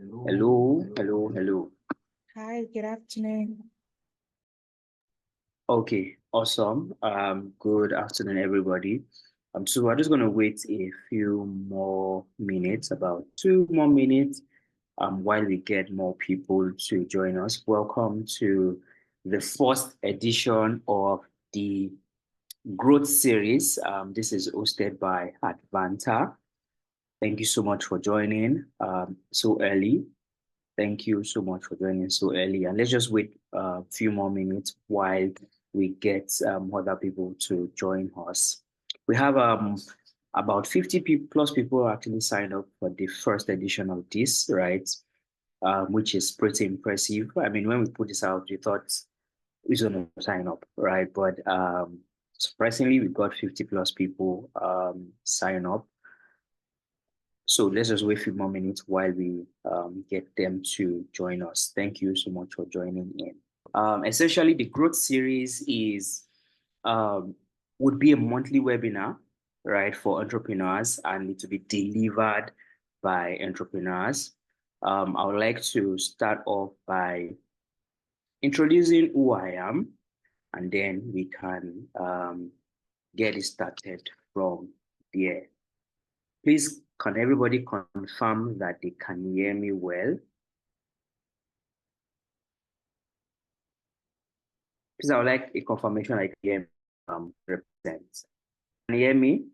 Hello, hello, hello. Hi, good afternoon. Okay, awesome. Good afternoon, everybody. So we're just gonna wait a few more minutes, about 2 more minutes, while we get more people to join us. Welcome to the first edition of the Growth Series. This is hosted by Advantar. Thank you so much for joining so early. Thank you so much for joining so early. And let's just wait a few more minutes while we get other people to join us. We have about 50 plus people actually signed up for the first edition of this, right? Which is pretty impressive. I mean, when we put this out, we thought who's going to sign up, right? But surprisingly, we got 50 plus people sign up. So let's just wait a few more minutes while we get them to join us. Thank you so much for joining in. Essentially, the growth series is um, would be a monthly webinar, right, for entrepreneurs, and it will be delivered by entrepreneurs. I would like to start off by introducing who I am, and then we can get it started from there. Please, can everybody confirm that they can hear me well? Please, I would like a confirmation I can hear represents. Can you hear me?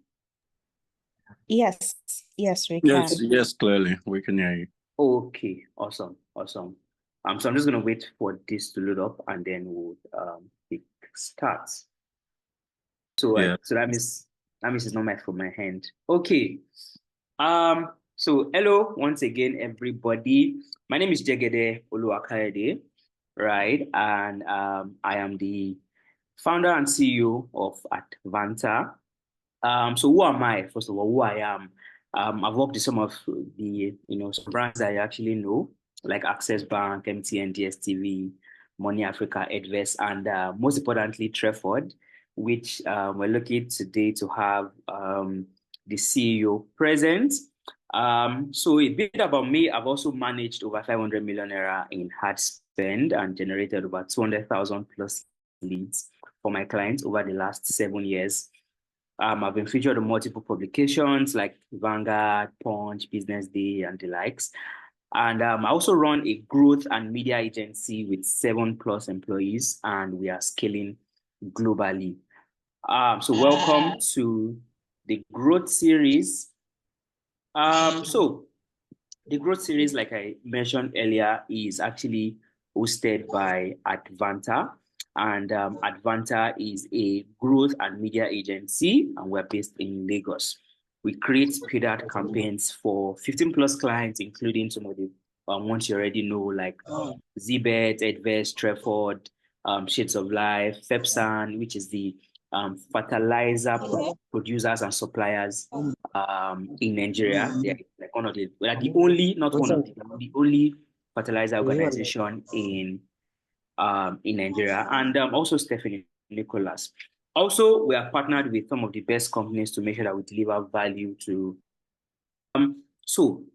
Yes, yes, we Yes, can. yes, clearly. We can hear you. Okay, awesome, awesome. So I'm just gonna wait for this to load up and then we'll start. So Yeah. so that means it's not meant from my hand. Okay. So hello once again, everybody. My name is Jegede Oluwakayode, right? And I am the founder and CEO of Advantar. So who am I? First of all, who I am. I've worked with some of the, some brands that I actually know, like Access Bank, MTN, DSTV, Money Africa, Edvest, and most importantly, Treford, which we're lucky today to have the CEO present. So a bit about me, I've also managed over 500 million naira in hard spend and generated over 200,000 plus leads for my clients over the last 7 years. I've been featured on multiple publications like Vanguard, Punch, Business Day, and the likes. And I also run a growth and media agency with 7+ employees, and we are scaling globally. So welcome to the growth series. So the growth series, like I mentioned earlier, is actually hosted by Advantar. And Advantar is a growth and media agency, and we're based in Lagos. We create paid ad campaigns for 15 plus clients, including some of the ones you already know, like Zbet, Edvest, Treford, Shades of Life, Fepsan, which is the fertilizer producers and suppliers in Nigeria. They're like one of the, well, the only, not one of the only fertilizer organization in Nigeria, and also Stephanie Nicholas. Also, we are partnered with some of the best companies to make sure that we deliver value to.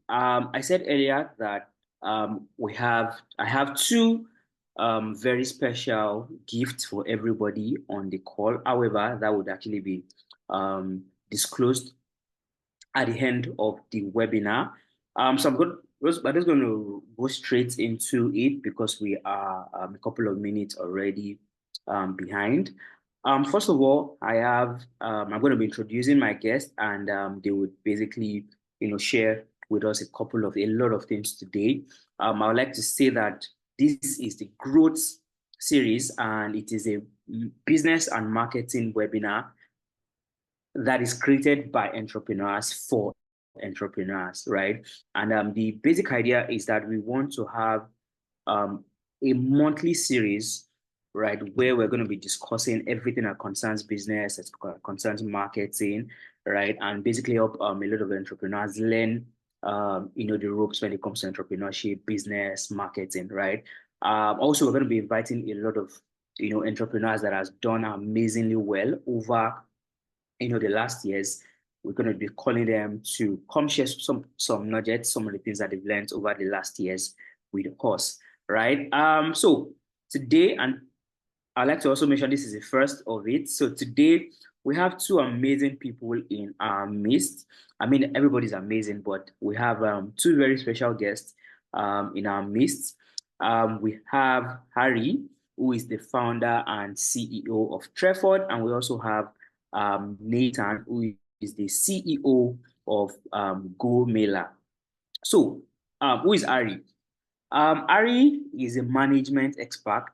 I said earlier that I have two very special gifts for everybody on the call. However, that would actually be disclosed at the end of the webinar. So I'm just going to go straight into it because we are a couple of minutes already behind. First of all, I'm going to be introducing my guest, and they would basically, share with us a lot of things today. I would like to say that this is the growth series, and it is a business and marketing webinar that is created by entrepreneurs for entrepreneurs, right? And the basic idea is that we want to have a monthly series, right, where we're going to be discussing everything that concerns business, that concerns marketing, right, and basically help a lot of entrepreneurs learn, the ropes when it comes to entrepreneurship, business, marketing, right? Also, we're going to be inviting a lot of entrepreneurs that has done amazingly well over the last years, we're going to be calling them to come share some nuggets, some of the things that they've learned over the last years with us, right? So today, and I'd like to also mention this is the first of it. So today we have two amazing people in our midst. I mean, everybody's amazing, but we have two very special guests in our midst. We have Harry, who is the founder and CEO of Treford, and we also have Nathan, who is the CEO of Go Mailer. So, who is Harry? Ari is a management expert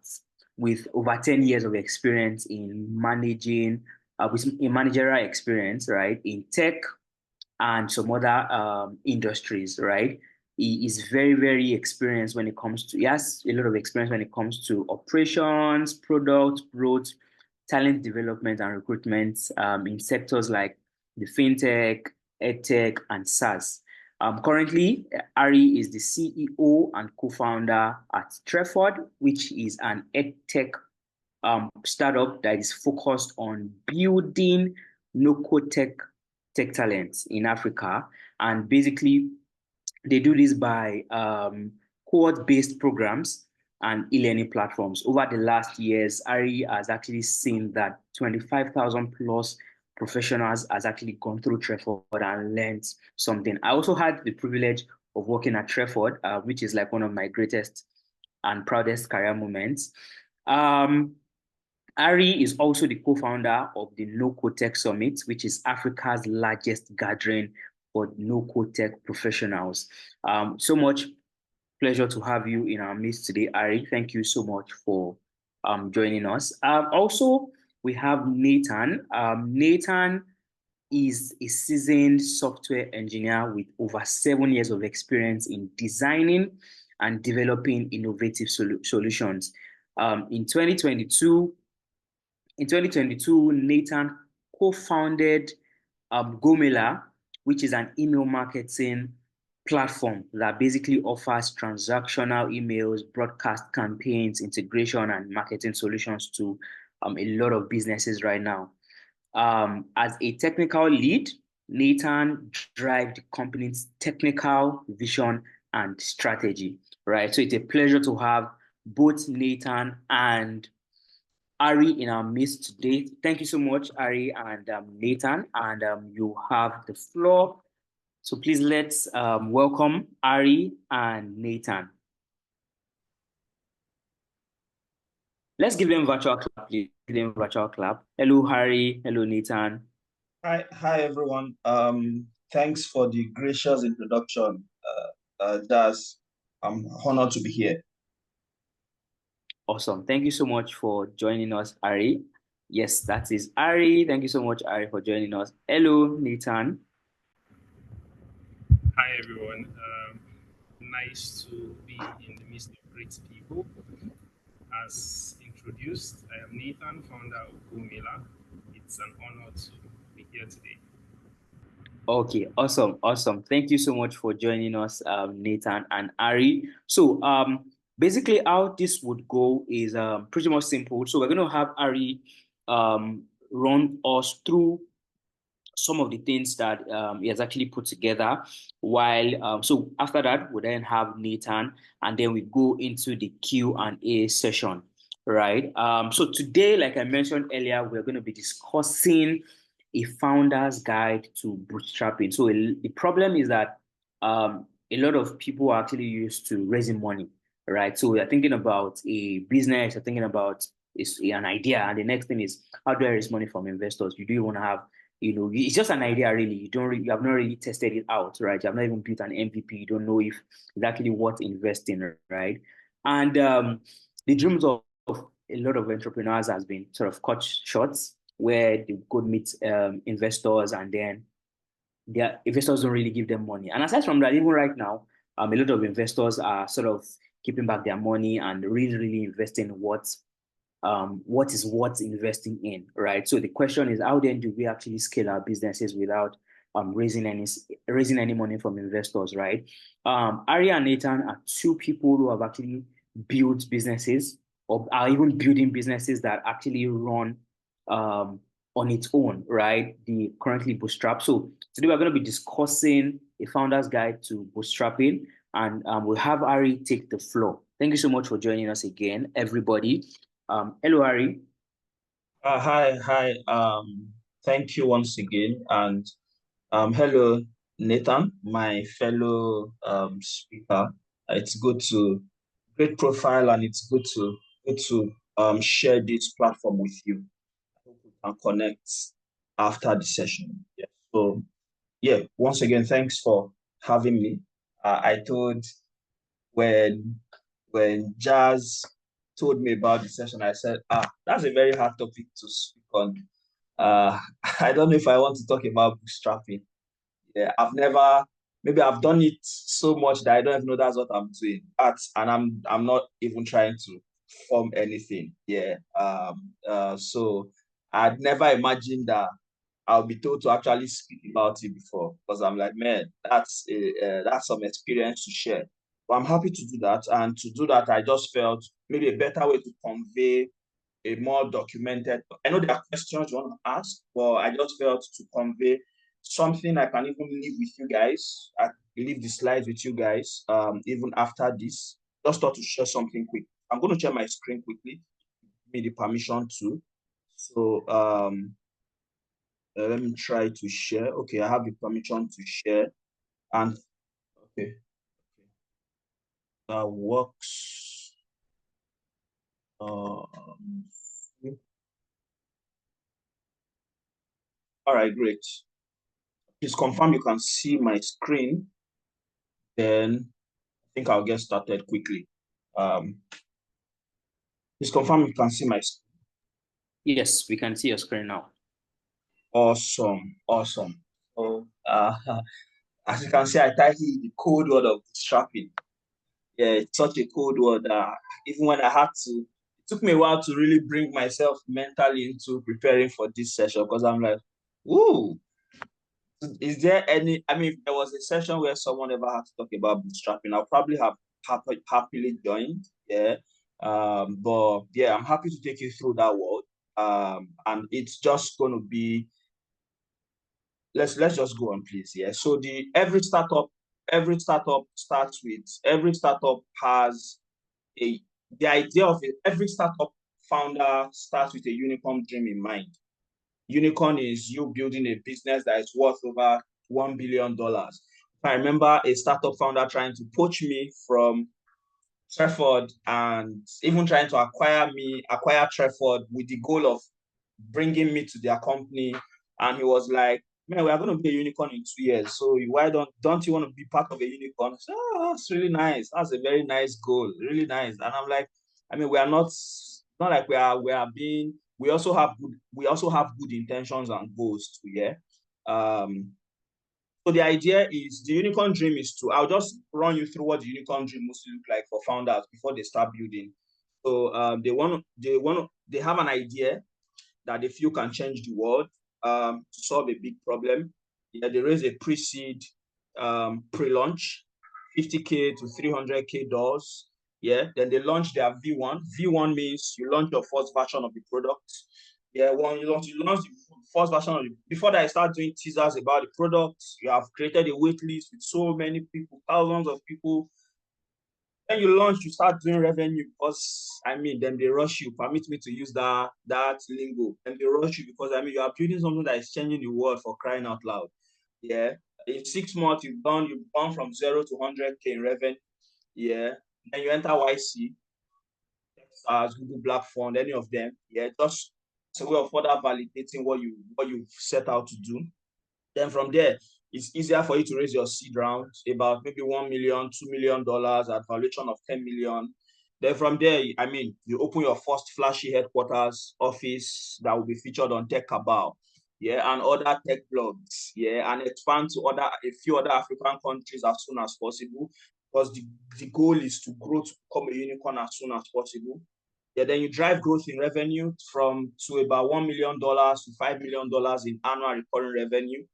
with over 10 years of experience in managing, with a managerial experience, right, in tech and some other industries, right? He is very, very experienced when it comes to, he has a lot of experience when it comes to operations, product growth, talent development, and recruitment in sectors like the fintech, edtech, and SaaS. Currently, Ari is the CEO and co-founder at Treford, which is an edtech startup that is focused on building no-code tech talents in Africa. And basically, they do this by cohort-based programs and e-learning platforms. Over the last years, Ari has actually seen that 25,000 plus professionals has actually gone through Treford and learned something. I also had the privilege of working at Treford, which is like one of my greatest and proudest career moments. Ari is also the co-founder of the No Code Tech Summit, which is Africa's largest gathering for no code tech professionals. So much pleasure to have you in our midst today, Ari. Thank you so much for joining us. Also, we have Nathan. Nathan is a seasoned software engineer with over 7 years of experience in designing and developing innovative solutions. In 2022, Nathan co-founded Gomela, which is an email marketing platform that basically offers transactional emails, broadcast campaigns, integration, and marketing solutions to a lot of businesses right now. As a technical lead, Nathan drives the company's technical vision and strategy, right? So it's a pleasure to have both Nathan and Ari in our midst today. Thank you so much, Ari and Nathan, and you have the floor. So please let's welcome Ari and Nathan. Let's give them virtual clap, please. Give them virtual clap. Hello, Harry. Hello, Nathan. Hi everyone. Thanks for the gracious introduction. Daz, I'm honored to be here. Awesome. Thank you so much for joining us, Ari. Yes, that is Ari. Thank you so much, Ari, for joining us. Hello, Nathan. Hi everyone. Nice to be in the midst of great people. As introduced, I am Nathan, founder of Gomela. It's an honor to be here today. Okay, awesome. Thank you so much for joining us, Nathan and Ari. So, basically, how this would go is pretty much simple. So, we're going to have Ari run us through some of the things that he has actually put together. While so after that, we then have Nathan, and then we go into the Q&A session, right? So today, like I mentioned earlier, we're going to be discussing a founder's guide to bootstrapping. So the problem is that a lot of people are actually used to raising money, right? So they're thinking about a business, they're thinking about an idea, and the next thing is how do I raise money from investors? You do want to have, it's just an idea, really. You have not really tested it out, right? You have not even built an MVP. You don't know if exactly what to invest in, right? And the dreams of a lot of entrepreneurs has been sort of cut short, where they go meet investors, and then their investors don't really give them money. And aside from that, even right now, a lot of investors are sort of keeping back their money and really investing what is worth investing in, right? So the question is, how then do we actually scale our businesses without raising any money from investors, right? Ari and Nathan are two people who have actually built businesses or are even building businesses that actually run on its own, right? The currently bootstrap. So today we're going to be discussing a founder's guide to bootstrapping, and we'll have Ari take the floor. Thank you so much for joining us again, everybody. Hello, Ari. Hi. Thank you once again, and hello, Nathan, my fellow speaker. It's great profile, and it's good to share this platform with you. I hope we can connect after the session. Yeah. So yeah, once again, thanks for having me. I told when Jazz told me about the session, I said, that's a very hard topic to speak on. I don't know if I want to talk about bootstrapping. Yeah, maybe I've done it so much that I don't even know that's what I'm doing. And I'm not even trying to form anything. Yeah. So I'd never imagined that I'll be told to actually speak about it before, because I'm like, man, that's some experience to share. But I'm happy to do that. And to do that, I just felt maybe a better way to convey a more documented. I know there are questions you want to ask, but I just felt to convey something I can even leave with you guys. I leave the slides with you guys, even after this. Just thought to share something quick. I'm going to share my screen quickly. Give me the permission to. So let me try to share. Okay, I have the permission to share. And okay, that works. All right, great. Please confirm you can see my screen. Then I think I'll get started quickly. Please confirm you can see my screen. Yes, we can see your screen now. Awesome. So, as you can see, I titled the code word of bootstrapping. Yeah, it's such a code word. Even when I had to, it took me a while to really bring myself mentally into preparing for this session, because I'm like, ooh, is there any? I mean, if there was a session where someone ever had to talk about bootstrapping, I'll probably have happily joined. Yeah. But yeah, I'm happy to take you through that world. And it's just going to be, let's just go on, please. Yeah. So every startup has the idea of it. Every startup founder starts with a unicorn dream in mind. Unicorn is you building a business that is worth over $1 billion. I remember a startup founder trying to poach me from Trefford, and even trying to acquire Trefford with the goal of bringing me to their company. And he was like, man, we are going to be a unicorn in 2 years. So why don't you want to be part of a unicorn? I said, oh, that's really nice. That's a very nice goal. Really nice. And I'm like, I mean, we are not like we also have good intentions and goals too, yeah. So the idea is, the unicorn dream is I'll just run you through what the unicorn dream mostly look like for founders before they start building. So they have an idea that they feel can change the world, to solve a big problem. Yeah, they raise a pre-seed, pre-launch, $50K to $300K. Yeah, then they launch their V1. V1 means you launch your first version of the product. Yeah, when you launch the first version of it. Before that, I start doing teasers about the product. You have created a wait list with so many people, thousands of people. When you launch, you start doing revenue, because then they rush you. Permit me to use that lingo. And they rush you because you are building something that is changing the world, for crying out loud. Yeah. In 6 months, you've gone from 0 to 100K in revenue. Yeah. Then you enter YC, as Google Black Fund, any of them. Yeah. Just a way of further validating what you've set out to do. Then from there, it's easier for you to raise your seed round, about maybe $1 million, $2 million at valuation of 10 million. Then from there, you open your first flashy headquarters office that will be featured on Tech Cabal, yeah, and other tech blogs, yeah, and expand to a few other African countries as soon as possible, because the goal is to grow to become a unicorn as soon as possible. Yeah, then you drive growth in revenue to about $1 million to $5 million in annual recurring revenue.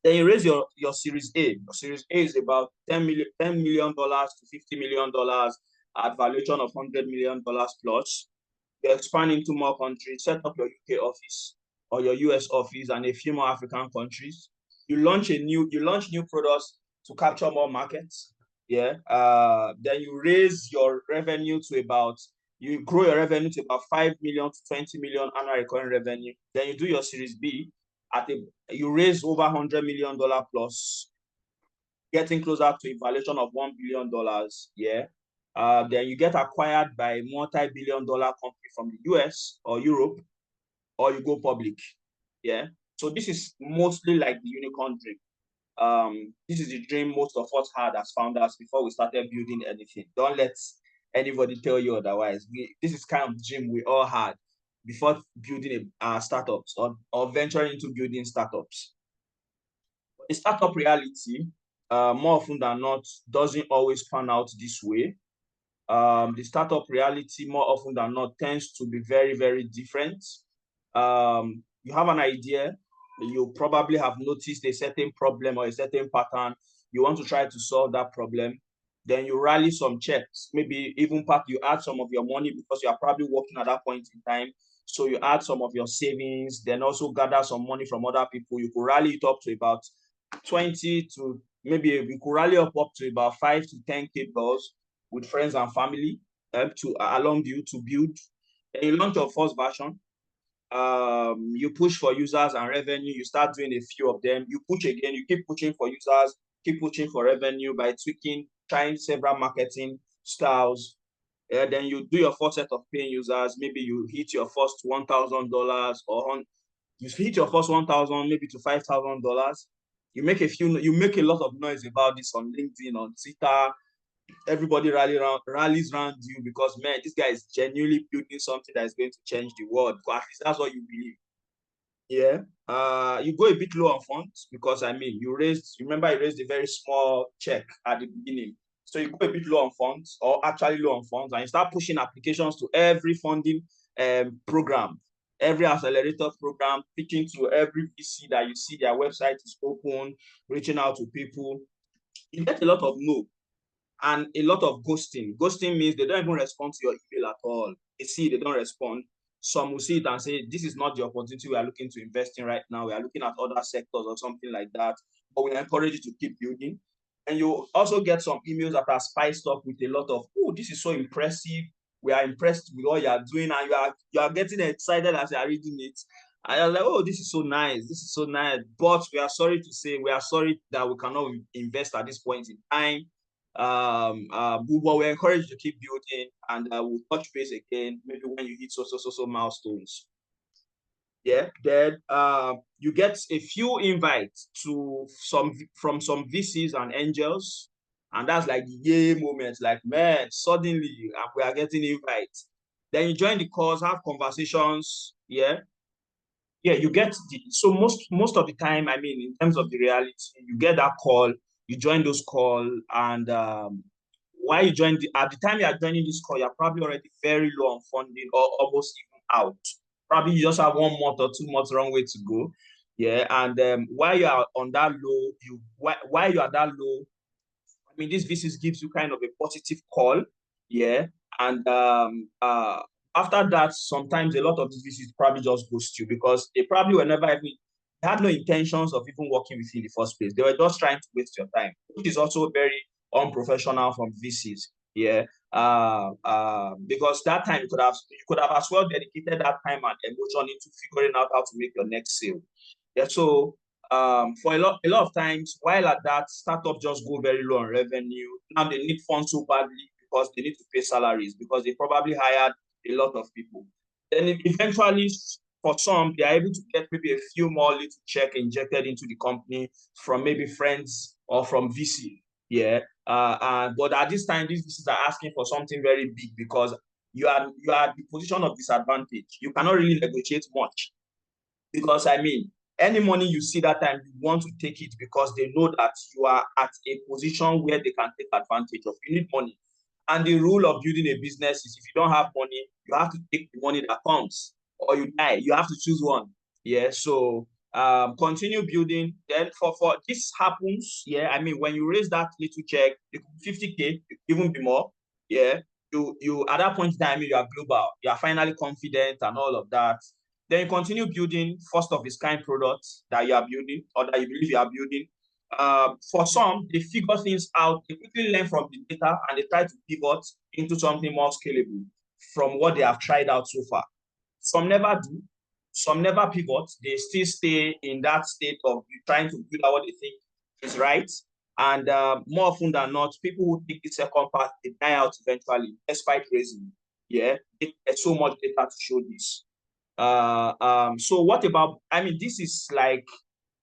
Then you raise your Series A. Your Series A is about $10 million to $50 million at valuation of $100 million plus. You expand into more countries, set up your UK office. or your US office and a few more African countries. You launch new products to capture more markets. Yeah. Then you raise your revenue to about, you grow your revenue to about 5 million to 20 million annual recurring revenue. Then you do your Series B you raise over $100 million plus, getting closer to a valuation of $1 billion. Yeah. Then you get acquired by a multi-billion-dollar company from the US or Europe, or you go public. Yeah. So this is mostly like the unicorn dream. This is the dream most of us had as founders before we started building anything. Don't let anybody tell you otherwise. This is kind of the dream we all had before building startups or venturing into building startups. The startup reality, more often than not, doesn't always pan out this way. The startup reality, more often than not, tends to be very, very different. You have an idea, you probably have noticed a certain problem or a certain pattern. You want to try to solve that problem. Then you rally some checks, maybe even you add some of your money because you are probably working at that point in time. So you add some of your savings, then also gather some money from other people. You could rally it up to about 20 to maybe we could rally up to about 5 to 10K dollars with friends and family along you to build. Then you launch your first version. You push for users and revenue. You start doing a few of them. You push again. You keep pushing for users, keep pushing for revenue by tweaking, trying several marketing styles. Then you do your first set of paying users. Maybe you hit your first $1,000 or you hit your first 1,000, maybe to $5,000. You make a lot of noise about this on LinkedIn, on Twitter. Everybody rallies around you because, man, this guy is genuinely building something that is going to change the world. At least that's what you believe. Yeah. You go a bit low on funds because, I mean, you raised a very small check at the beginning. So you go a bit low on funds, or actually low on funds, and you start pushing applications to every funding program, every accelerator program, pitching to every VC that you see their website is open, reaching out to people. You get a lot of no and a lot of ghosting. Ghosting means they don't even respond to your email at all. They see they don't respond. Some will see it and say, this is not the opportunity we are looking to invest in right now. We are looking at other sectors or something like that. But we encourage you to keep building. And you also get some emails that are spiced up with a lot of, oh, this is so impressive. We are impressed with what you are doing, and you are getting excited as you are reading it. And you're like, oh, this is so nice. This is so nice. But we are sorry that we cannot invest at this point in time. But we encourage you to keep building, and we'll touch base again maybe when you hit so milestones. Yeah. Then you get a few invites from some VCs and angels, and that's like the yay moment. Like, man, suddenly we are getting invites. Then you join the calls, have conversations. Yeah. You get so most of the time, I mean, in terms of the reality, you get that call, you join those call, and while you at the time you are joining this call, you're probably already very low on funding or almost even out. Probably you just have 1 month or 2 months wrong way to go. Yeah. And while you are on that low, while you are that low, I mean, this VCs gives you kind of a positive call. Yeah. And after that, sometimes a lot of these VCs probably just ghost you because they probably were never even, they had no intentions of even working with you in the first place. They were just trying to waste your time, which is also very unprofessional from VCs. Yeah. Because that time you could have as well dedicated that time and emotion into figuring out how to make your next sale. Yeah. So for a lot of times, while at that, startups just go very low on revenue. Now they need funds so badly because they need to pay salaries because they probably hired a lot of people. Then eventually, for some, they are able to get maybe a few more little check injected into the company from maybe friends or from VC. Yeah. But at this time, these VCs are asking for something very big because you are at the position of disadvantage. You cannot really negotiate much because, I mean, any money you see that time, you want to take it because they know that you are at a position where they can take advantage of. You need money. And the rule of building a business is if you don't have money, you have to take the money that comes or you die. You have to choose one. Yeah. So continue building. Then for this happens, yeah. I mean, when you raise that little check, it could be 50K, even be more. Yeah. You at that point in time, you are global. You are finally confident and all of that. Then you continue building first of its kind products that you are building or that you believe you are building. For some, they figure things out, they quickly learn from the data and they try to pivot into something more scalable from what they have tried out so far. Some never do, some never pivot, they still stay in that state of trying to build out what they think is right. And more often than not, people who take the second path, they die out eventually, despite raising. Yeah, there's so much data to show this. So what about, I mean, this is like,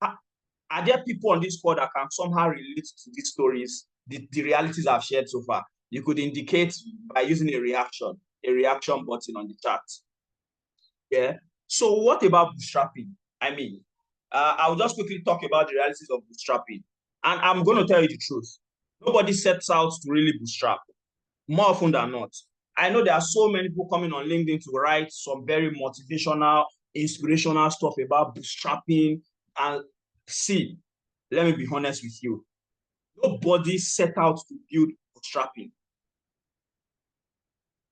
are there people on this call that can somehow relate to these stories, the realities I've shared so far? You could indicate by using a reaction button on the chat. Yeah. So what about bootstrapping? I mean, I'll just quickly talk about the realities of bootstrapping. And I'm going to tell you the truth. Nobody sets out to really bootstrap, more often than not. I know there are so many people coming on LinkedIn to write some very motivational, inspirational stuff about bootstrapping. And see, let me be honest with you. Nobody set out to build bootstrapping.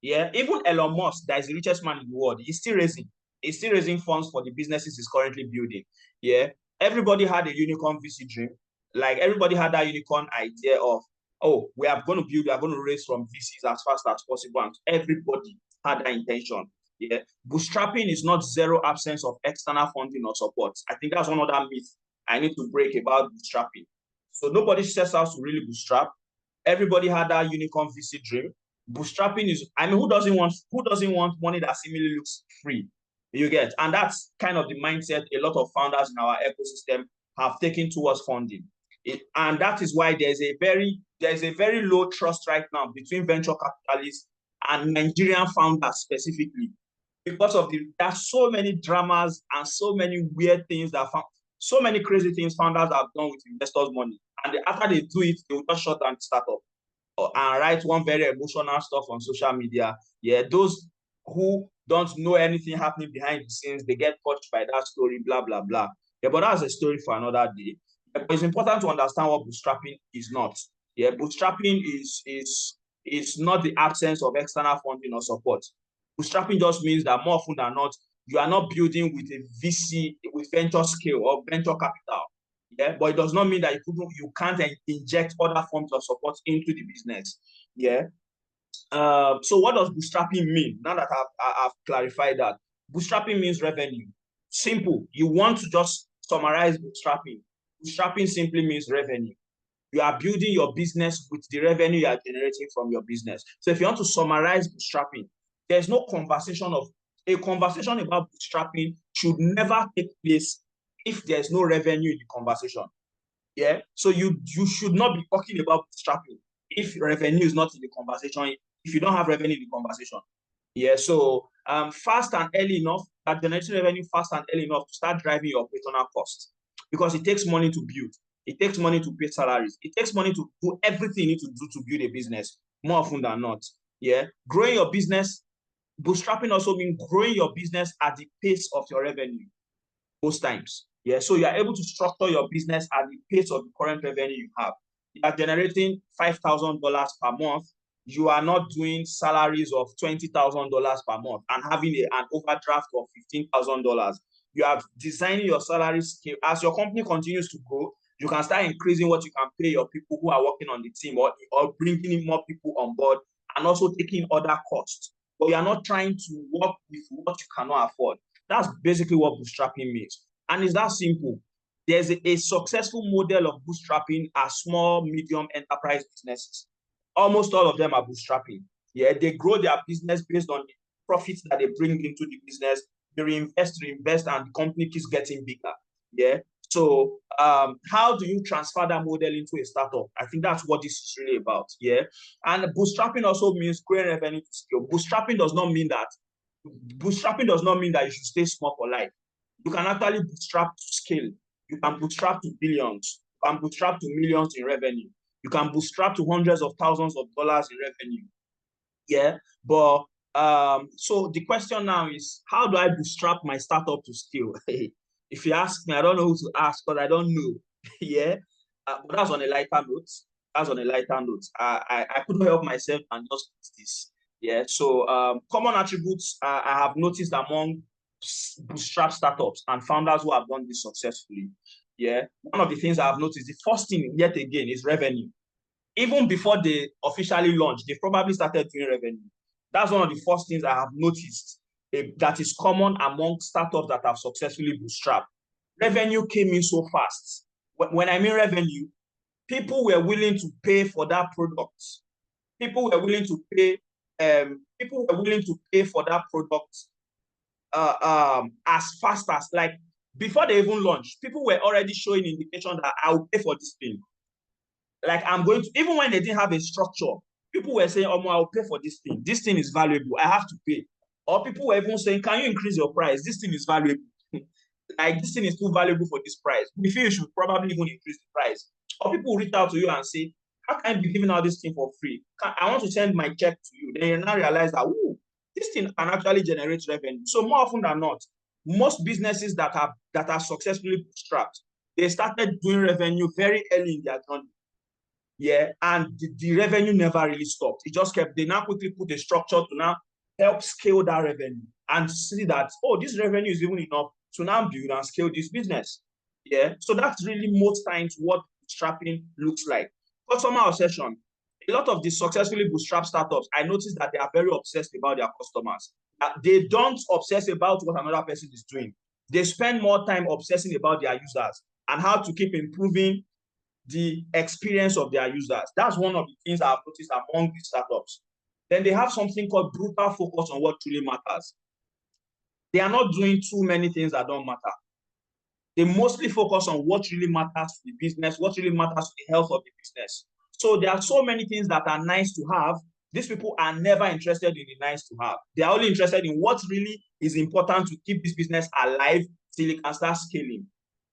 Yeah, even Elon Musk, that is the richest man in the world, he's still raising funds for the businesses he's currently building. Yeah, everybody had a unicorn VC dream. Like everybody had that unicorn idea of, oh, we are going to raise from VCs as fast as possible. And everybody had that intention. Yeah, bootstrapping is not zero absence of external funding or support. I think that's one other myth I need to break about bootstrapping. So nobody sets out to really bootstrap. Everybody had that unicorn VC dream. Bootstrapping is, I mean, who doesn't want money that seemingly looks free? You get, and that's kind of the mindset a lot of founders in our ecosystem have taken towards funding. And that is why there's a very low trust right now between venture capitalists and Nigerian founders specifically, because of there's so many dramas and so many weird things so many crazy things founders have done with investors' money, and after they do it, they will just shut down the startup and write one very emotional stuff on social media. Yeah, those who don't know anything happening behind the scenes, they get touched by that story, blah, blah, blah. Yeah, but that's a story for another day. Yeah, but it's important to understand what bootstrapping is not. Yeah, bootstrapping is not the absence of external funding or support. Bootstrapping just means that more often than not, you are not building with a VC, with venture scale or venture capital. Yeah, but it does not mean that you can't inject other forms of support into the business. Yeah. So what does bootstrapping mean? Now that I've clarified that, bootstrapping means revenue. Simple. You want to just summarize bootstrapping. Bootstrapping simply means revenue. You are building your business with the revenue you are generating from your business. So if you want to summarize bootstrapping, there's no conversation about bootstrapping should never take place if there's no revenue in the conversation. Yeah. So you should not be talking about bootstrapping if revenue is not in the conversation, if you don't have revenue in the conversation. Yeah. So fast and early enough, generating revenue fast and early enough to start driving your operational costs, because it takes money to build. It takes money to pay salaries. It takes money to do everything you need to do to build a business, more often than not. Yeah. Growing your business, bootstrapping also means growing your business at the pace of your revenue most times. Yeah, so you are able to structure your business at the pace of the current revenue you have. You are generating $5,000 per month. You are not doing salaries of $20,000 per month and having an overdraft of $15,000. You are designing your salary scale. As your company continues to grow, you can start increasing what you can pay your people who are working on the team, or bringing in more people on board, and also taking other costs. But you are not trying to work with what you cannot afford. That's basically what bootstrapping means. And it's that simple. There's a successful model of bootstrapping as small, medium enterprise businesses. Almost all of them are bootstrapping. Yeah, they grow their business based on the profits that they bring into the business. They reinvest, and the company keeps getting bigger. Yeah. So how do you transfer that model into a startup? I think that's what this is really about. Yeah. And bootstrapping also means growing revenue to scale. Bootstrapping does not mean that you should stay small for life. You can actually bootstrap to scale. You can bootstrap to billions. You can bootstrap to millions in revenue. You can bootstrap to hundreds of thousands of dollars in revenue. Yeah. But so the question now is, how do I bootstrap my startup to scale? If you ask me, I don't know who to ask, because I don't know. Yeah. But that's on a lighter note. I couldn't help myself and just put this. Yeah. So common attributes I have noticed among bootstrap startups and founders who have done this successfully, yeah, one of the things I've noticed, the first thing yet again is revenue. Even before they officially launched, they probably started doing revenue. That's one of the first things I have noticed that is common among startups that have successfully bootstrapped. Revenue came in so fast. When I mean revenue, people were willing to pay for that product. People were willing to pay. People were willing to pay for that product as fast as, like, before they even launched. People were already showing indication that I'll pay for this thing. Like, I'm going to, even when they didn't have a structure, people were saying, oh, I'll pay for this thing. This thing is valuable. I have to pay. Or people were even saying, can you increase your price? This thing is valuable. Like, this thing is too valuable for this price. We feel you should probably even increase the price. Or people reach out to you and say, how can I be giving out this thing for free? I want to send my check to you. Then you now realize that, oh, this thing can actually generate revenue. So more often than not, most businesses that are successfully bootstrapped, they started doing revenue very early in their journey. Yeah, and the revenue never really stopped. It just kept. They now quickly put a structure to now help scale that revenue and see that, oh, this revenue is even enough to now build and scale this business. Yeah, so that's really most times what bootstrapping looks like. Customer obsession. A lot of the successfully bootstrap startups, I noticed that they are very obsessed about their customers. They don't obsess about what another person is doing. They spend more time obsessing about their users and how to keep improving the experience of their users. That's one of the things I've noticed among these startups. Then they have something called brutal focus on what truly matters. They are not doing too many things that don't matter. They mostly focus on what really matters to the business, what really matters to the health of the business. So there are so many things that are nice to have. These people are never interested in the nice to have. They are only interested in what really is important to keep this business alive till it can start scaling.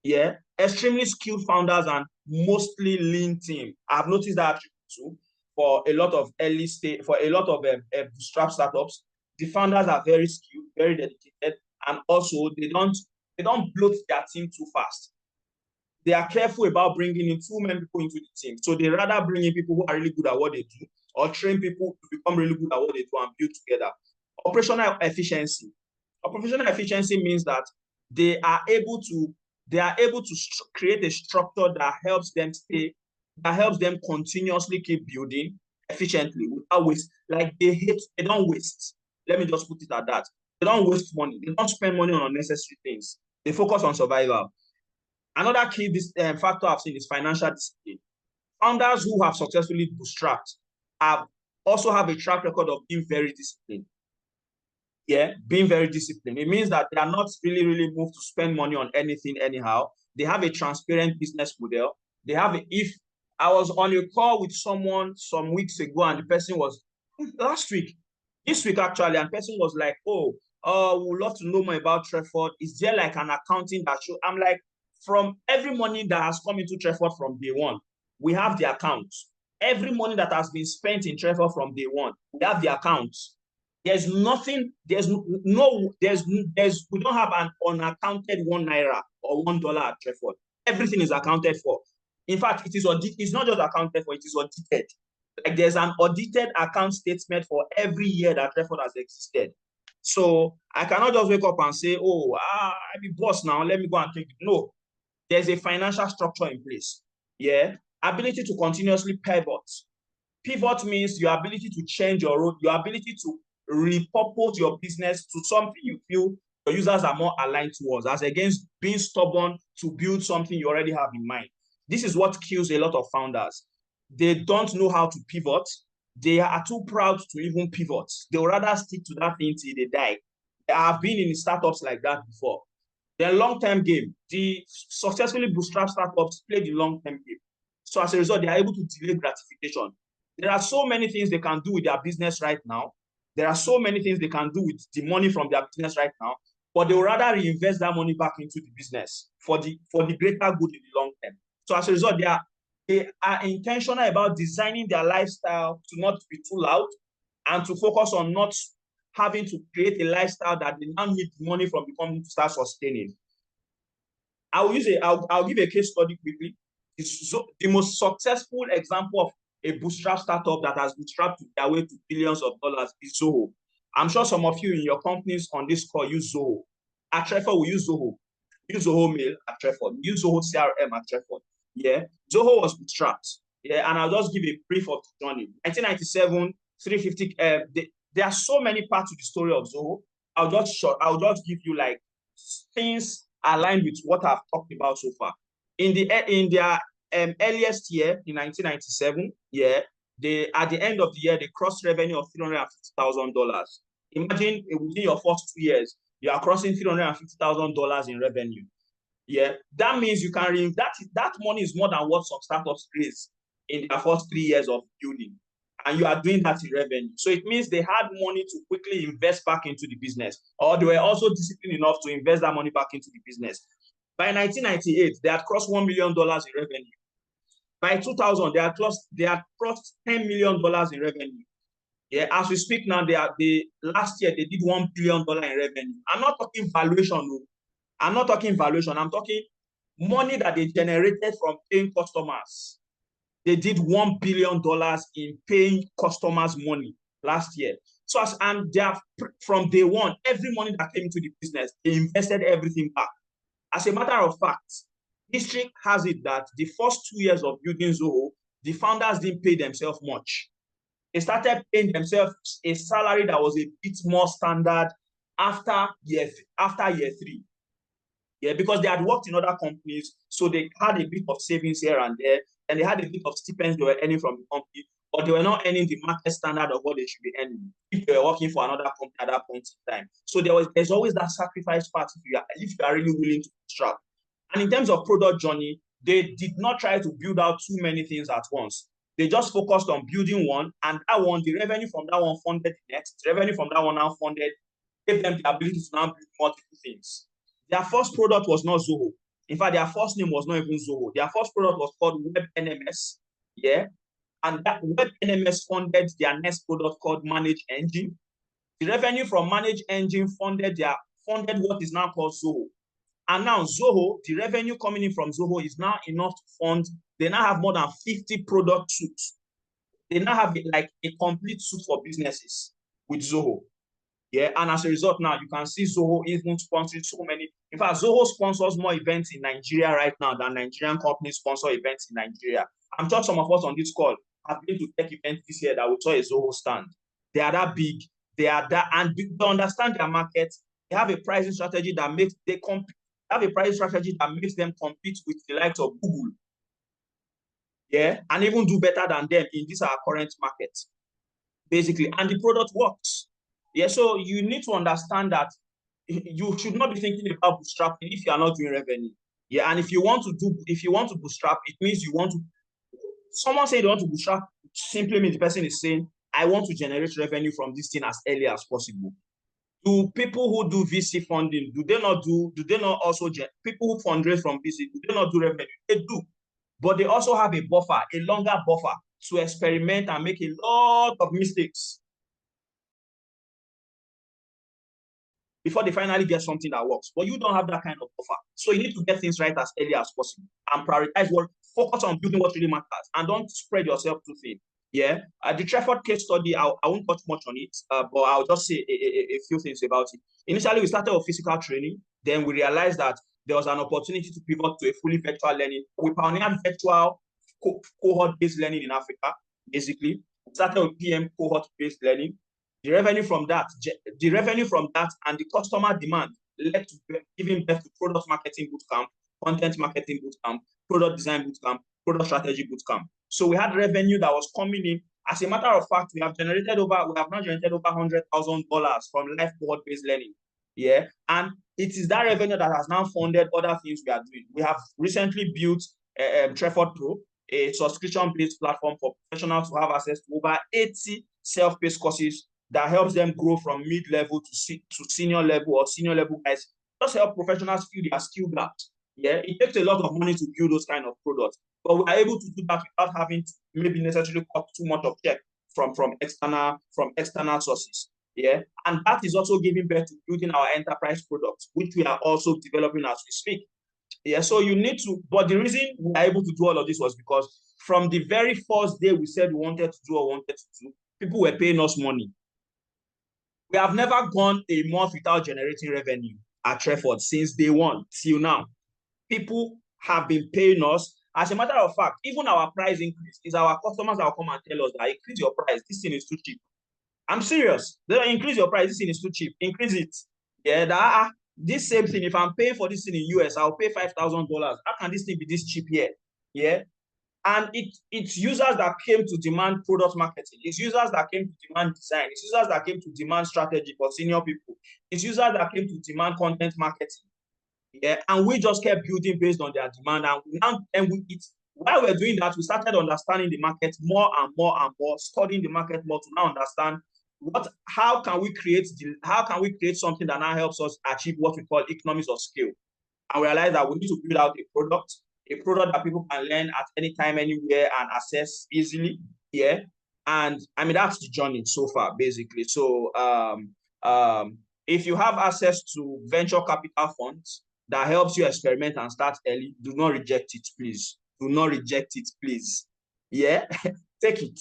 Yeah, extremely skilled founders and mostly lean team. I've noticed that too for a lot of early stage, for a lot of bootstrap startups. The founders are very skilled, very dedicated, and also they don't bloat their team too fast. They are careful about bringing in too many people into the team. So they rather bring in people who are really good at what they do, or train people to become really good at what they do and build together. Operational efficiency. Operational efficiency means that they are able to create a structure that helps them continuously keep building efficiently without waste. Like they don't waste. Let me just put it at that. They don't waste money. They don't spend money on unnecessary things. They focus on survival. Another key factor I've seen is financial discipline. Founders who have successfully bootstrapped also have a track record of being very disciplined. Yeah, being very disciplined. It means that they are not really moved to spend money on anything anyhow. They have a transparent business model. If I was on a call with someone some weeks ago and the person was this week actually, and the person was like, oh, we would love to know more about Treford. Is there like an accounting that show? I'm like, from every money that has come into Treford from day one, we have the accounts. Every money that has been spent in Treford from day one, we have the accounts. There's nothing, we don't have an unaccounted £1 or $1 at Treford. Everything is accounted for. In fact, it's not just accounted for, it is audited. Like there's an audited account statement for every year that Treford has existed. So I cannot just wake up and say, oh, I'm the boss now, let me go and take it. No, there's a financial structure in place. Yeah, ability to continuously pivot. Pivot means your ability to change your road, your ability to repurpose your business to something you feel your users are more aligned towards, as against being stubborn to build something you already have in mind. This is what kills a lot of founders. They don't know how to pivot. They are too proud to even pivot. They'll rather stick to that thing till they die. I have been in startups like that before. They're long-term game. The successfully bootstrap startups play the long-term game. So as a result, they are able to delay gratification. There are so many things they can do with their business right now. There are so many things they can do with the money from their business right now, but they will rather reinvest that money back into the business for the greater good in the long term. So as a result, they are intentional about designing their lifestyle to not be too loud and to focus on not having to create a lifestyle that they now need money from the company to start sustaining. I'll give a case study quickly. The most successful example of a bootstrap startup that has bootstrapped their way to billions of dollars is Zoho. I'm sure some of you in your companies on this call use Zoho. At Treford, we use Zoho. We use Zoho Mail at Treford. We use Zoho CRM at Treford. Yeah, Zoho was bootstrapped. Yeah, and I'll just give a brief of the journey. 1997, 350. There are so many parts to the story of Zoho. I'll just give you like things aligned with what I've talked about so far. In their earliest year, in 1997, yeah, at the end of the year, they crossed revenue of $350,000. Imagine within your first 2 years, you are crossing $350,000 in revenue. Yeah, that means you can that money is more than what some startups raise in their first 3 years of building, and you are doing that in revenue. So it means they had money to quickly invest back into the business, or they were also disciplined enough to invest that money back into the business. By 1998, they had crossed $1 million in revenue. By 2000, they had crossed $10 million in revenue. Yeah, as we speak now, last year they did $1 billion in revenue. I'm not talking valuation, no. I'm not talking valuation. I'm talking money that they generated from paying customers. They did $1 billion in paying customers money last year. So from day one, every money that came into the business, they invested everything back. As a matter of fact, history has it that the first 2 years of building Zoho, the founders didn't pay themselves much. They started paying themselves a salary that was a bit more standard after year 3. Yeah, because they had worked in other companies, so they had a bit of savings here and there, and they had a bit of stipends they were earning from the company, but they were not earning the market standard of what they should be earning if they were working for another company at that point in time. So there's always that sacrifice part if you are really willing to bootstrap. And in terms of product journey, they did not try to build out too many things at once. They just focused on building one, and that one, the revenue from that one funded the next. The revenue from that one now funded, gave them the ability to now build multiple things. Their first product was not Zoho. In fact, their first name was not even Zoho. Their first product was called WebNMS. Yeah. And that WebNMS funded their next product called Manage Engine. The revenue from Manage Engine funded what is now called Zoho. And now Zoho, the revenue coming in from Zoho is now enough to fund. They now have more than 50 product suites. They now have like a complete suite for businesses with Zoho. Yeah, and as a result, now you can see Zoho even sponsoring so many. In fact, Zoho sponsors more events in Nigeria right now than Nigerian companies sponsor events in Nigeria. I'm sure some of us on this call have been to tech events this year that we saw a Zoho stand. They are that big. They understand their market. They have a pricing strategy that makes them compete with the likes of Google. Yeah, and even do better than them in this our current market, basically. And the product works. Yeah, so you need to understand that you should not be thinking about bootstrapping if you are not doing revenue. Yeah, and if you want to bootstrap, it means you want to. Someone say they want to bootstrap simply means the person is saying, I want to generate revenue from this thing as early as possible. Do people who do VC funding, do they not also people who fundraise from VC, do they not do revenue? They do, but they also have a buffer, a longer buffer to experiment and make a lot of mistakes before they finally get something that works. But you don't have that kind of buffer. So you need to get things right as early as possible and prioritize focus on building what really matters and don't spread yourself too thin. Yeah. The Treford case study, I won't touch much on it, but I'll just say a few things about it. Initially, we started with physical training. Then we realized that there was an opportunity to pivot to a fully virtual learning. We pioneered virtual cohort-based learning in Africa, basically. We started with PM cohort-based learning. The revenue from that and the customer demand led to giving birth to product marketing bootcamp, content marketing bootcamp, product design bootcamp, product strategy bootcamp. So we had revenue that was coming in. As a matter of fact, we have now generated over $100,000 from live cohort-based learning. Yeah, and it is that revenue that has now funded other things we are doing. We have recently built Treford Pro, a subscription-based platform for professionals to have access to over 80 self-paced courses that helps them grow from mid-level to senior level or senior level guys. Just help professionals fill their skill gaps. Yeah, it takes a lot of money to build those kind of products, but we are able to do that without having to maybe necessarily cut too much of check from external sources. Yeah, and that is also giving birth to building our enterprise products, which we are also developing as we speak. Yeah, so you need to, but the reason we are able to do all of this was because from the very first day we said we wanted to do, people were paying us money. We have never gone a month without generating revenue. at Treford since day one till now. People have been paying us. As a matter of fact, even our price increase is our customers that will come and tell us that increase your price, this thing is too cheap. I'm serious. They don't increase your price, this thing is too cheap. Increase it. Yeah, this same thing, if I'm paying for this thing in US, I'll pay $5,000. How can this thing be this cheap here? Yeah. And it's users that came to demand product marketing. It's users that came to demand design. It's users that came to demand strategy for senior people. It's users that came to demand content marketing. Yeah, and we just kept building based on their demand. While we're doing that, we started understanding the market more and more and more, studying the market more to now understand how can we create something that now helps us achieve what we call economies of scale. And we realized that we need to build out a product that people can learn at any time, anywhere, and access easily. Yeah. And I mean, that's the journey so far, basically. So if you have access to venture capital funds that helps you experiment and start early, do not reject it, please. Do not reject it, please. Yeah, take it.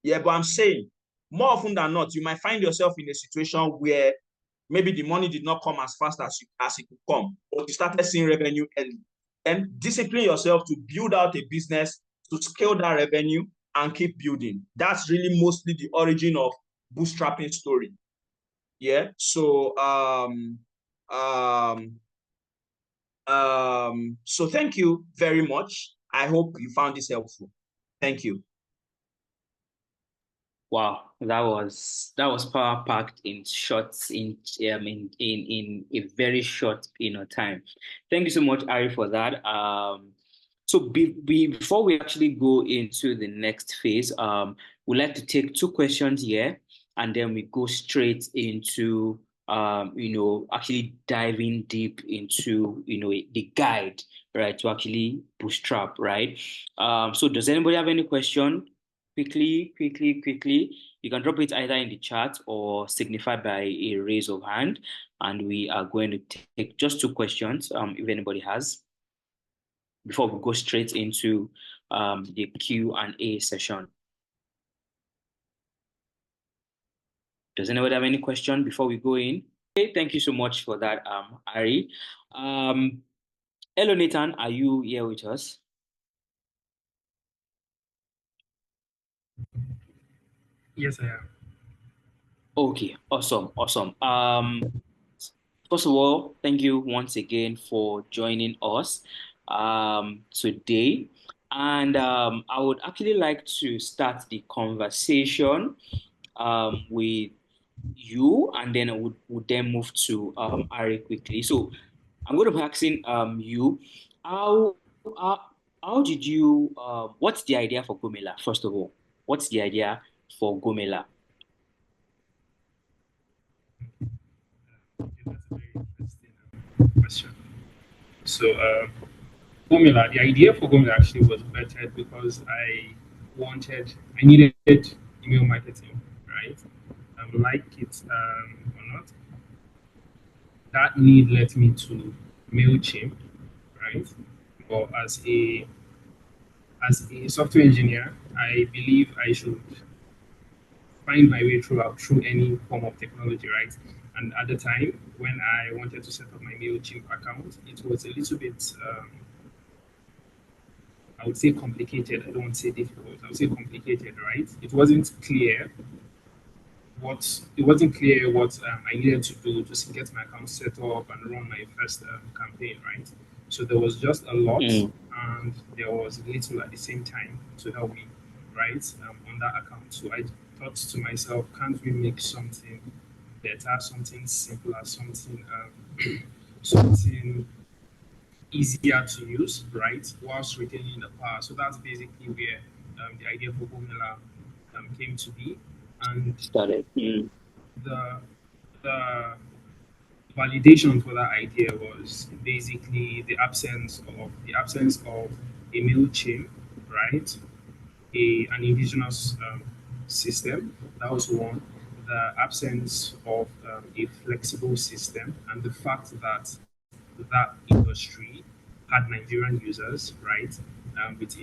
Yeah, but I'm saying, more often than not, you might find yourself in a situation where maybe the money did not come as fast as it could come, but you started seeing revenue early. And discipline yourself to build out a business, to scale that revenue and keep building. That's really mostly the origin of bootstrapping story. Yeah. So so thank you very much. I hope you found this helpful. Thank you. Wow, that was power packed in shots in a very short time. Thank you so much, Ari, for that. So before we actually go into the next phase, we'd like to take two questions here, and then we go straight into actually diving deep into the guide, right, to actually bootstrap, right? So does anybody have any question? Quickly. You can drop it either in the chat or signify by a raise of hand, and we are going to take just two questions, if anybody has, before we go straight into the Q&A session. Does anybody have any question before we go in? Okay, thank you so much for that, Ari. Hello, Nathan. Are you here with us? Yes, I am. Okay, awesome. First of all, thank you once again for joining us today. And I would actually like to start the conversation with you, and then I would then move to Ari quickly. So I'm going to be asking you, how uh, how did you what's the idea for Gomela? First of all, what's the idea for Gomela? Okay, that's a very interesting question. So, Gomela, the idea for Gomela actually was better because I needed email marketing, right? Like it or not, that need led me to MailChimp, right? But as a software engineer, I believe I should find my way through any form of technology, right? And at the time when I wanted to set up my MailChimp account, it was a little bit, I would say complicated. I don't want to say difficult. I would say complicated, right? It wasn't clear what I needed to do to get my account set up and run my first campaign, right? So there was just a lot, and there was little at the same time to help me, right, on that account. So I thought to myself, can't we make something better, something simpler, something easier to use, right, whilst retaining the power? So that's basically where the idea for Gomela came to be. And Started. the the validation for that idea was basically the absence of a MailChimp, right? An indigenous system. That was one. The absence of a flexible system, and the fact that that industry had Nigerian users, right? With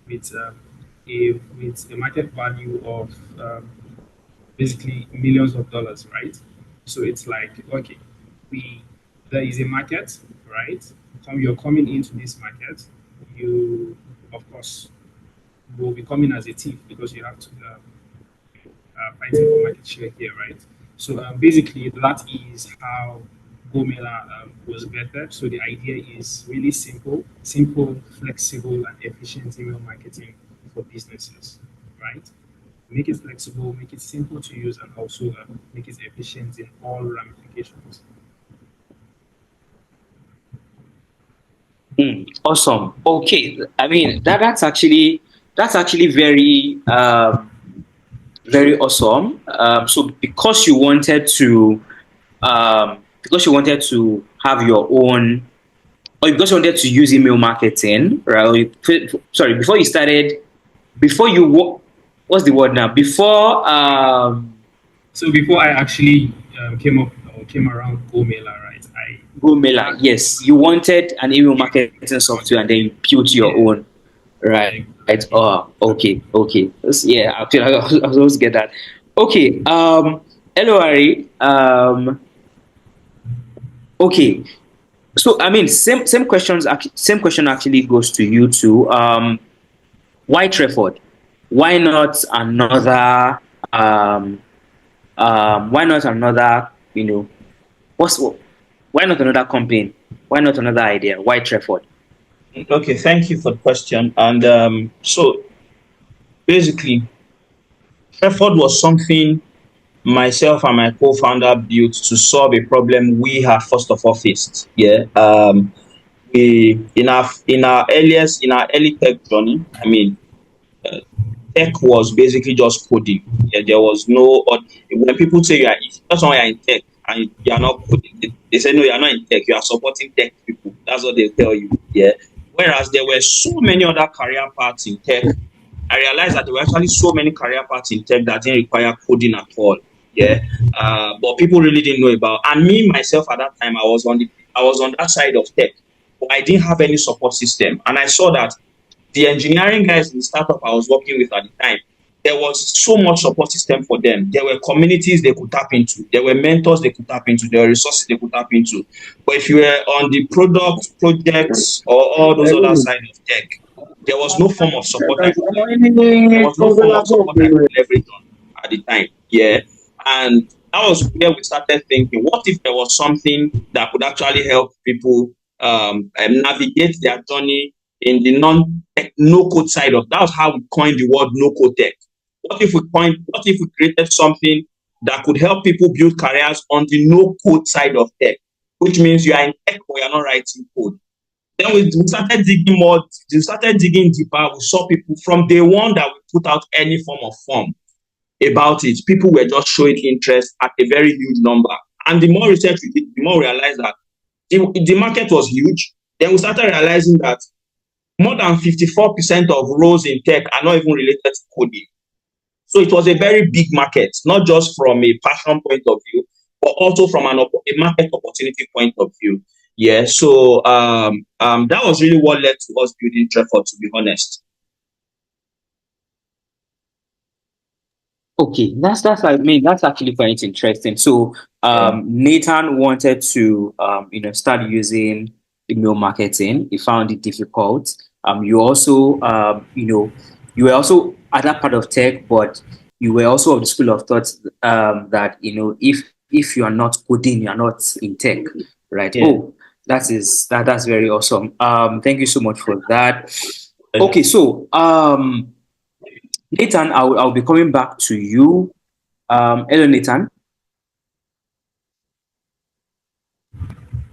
with um, with a market value of basically millions of dollars, right? So it's like, okay, there is a market, right? You're coming into this market. You, of course, will be coming as a thief because you have to fighting for market share here, right? So basically, that is how Gomela was vetted. So the idea is really simple, flexible, and efficient email marketing for businesses, right? Make it flexible, make it simple to use, and also make it efficient in all ramifications. Awesome. Okay. I mean that's actually very awesome. So because you wanted to have your own, or because you wanted to use email marketing, right? Sorry, before you started, before you what's the word now? Before So before I actually came around Gomela, right? I Gomela, had yes, you wanted an email marketing software and then you built your yeah, own, right? exactly. Oh, okay, okay. Yeah, I feel like I was supposed to get that. Okay, hello, Ari. Okay, so I mean, same question actually goes to you too. Why Trefford? Why not another? Why not another? What's why not another company? Why not another idea? Why Trefford? Okay, thank you for the question. And so basically, Trefford was something myself and my co-founder built to solve a problem we have first of all faced. Yeah. We in our early tech journey, I mean, tech was basically just coding. Yeah, there was no when people say you are if that's why you are in tech and you are not coding, they say no, you are not in tech, you are supporting tech people. That's what they tell you. Yeah. Whereas there were so many other career paths in tech, I realized that there were actually so many career paths in tech that didn't require coding at all. Yeah. But people really didn't know about. And me myself at that time, I was on that side of tech, but I didn't have any support system. And I saw that the engineering guys in the startup I was working with at the time, there was so much support system for them. There were communities they could tap into. There were mentors they could tap into. There were resources they could tap into. But if you were on the product, projects, or all those other side of tech, there was no form of support I could leverage. There was no form of support I could leverage on at the time. Yeah. And that was where we started thinking, what if there was something that could actually help people navigate their journey in the non-tech, no-code side of that was how we coined the word no-code tech. What if we created something that could help people build careers on the no-code side of tech, which means you are in tech but you're not writing code. Then we started digging more, we started digging deeper. We saw people from day one that we put out any form of form about it. People were just showing interest at a very huge number. And the more research we did, the more we realized that the market was huge. Then we started realizing that more than 54% of roles in tech are not even related to coding. So it was a very big market, not just from a passion point of view, but also from a market opportunity point of view. Yeah, so that was really what led to us building Trefford, to be honest. Okay, that's actually quite interesting. So Yeah. Nathan wanted to start using email marketing. He found it difficult. You also you were also at that part of tech, but you were also of the school of thought that if you are not coding, you are not in tech, right? Yeah. Oh, that's very awesome. Thank you so much for that. Okay, so Nathan, I'll be coming back to you. Hello, Nathan.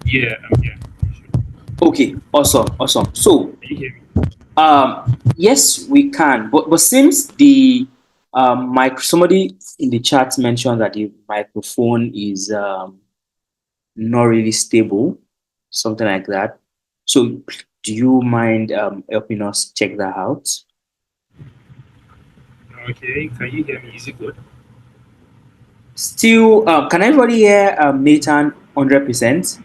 Yeah, yeah. Okay, awesome, awesome. So, Can you hear me? yes, we can. But since the mic, somebody in the chat mentioned that the microphone is not really stable, something like that. So, do you mind helping us check that out? Okay, can you hear me? Is it good? Still, can everybody hear Nathan 100%?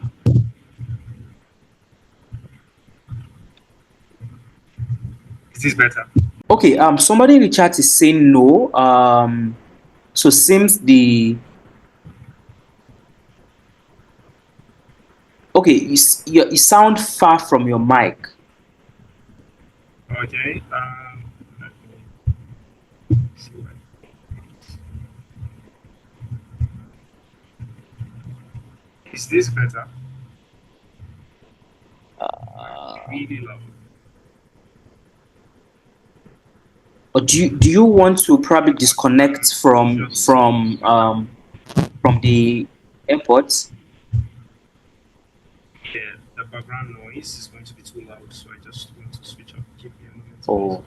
Is this better? Okay, somebody in the chat is saying no. So seems Okay, you sound far from your mic. Okay. Let me see what. Is this better? Really loud. Or do you want to probably disconnect from the airports? Yeah, the background noise is going to be too loud, so I just want to switch up. Give me a moment. Oh.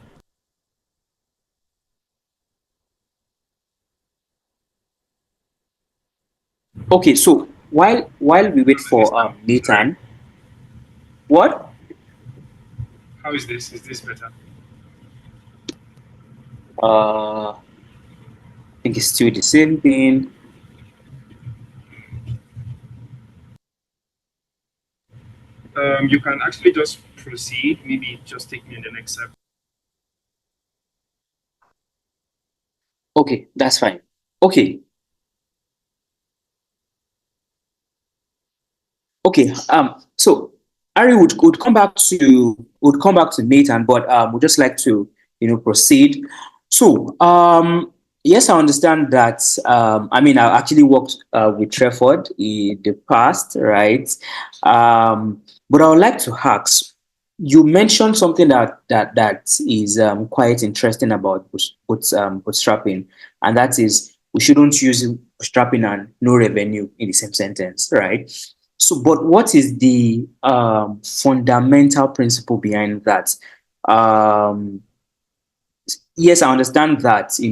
Okay, so while we wait for Nathan, what? How is this? Is this better? I think it's still the same thing. You can actually just proceed. Maybe just take me in the next step. Okay, that's fine. Okay. Okay. So Ari would come back to Nathan, but would just like to proceed. So yes, I understand that. I mean, I actually worked with Trefford in the past, right? But I would like to ask. You mentioned something that is quite interesting about bootstrapping, and that is we shouldn't use bootstrapping and no revenue in the same sentence, right? So, but what is the fundamental principle behind that? Um, yes, I understand that a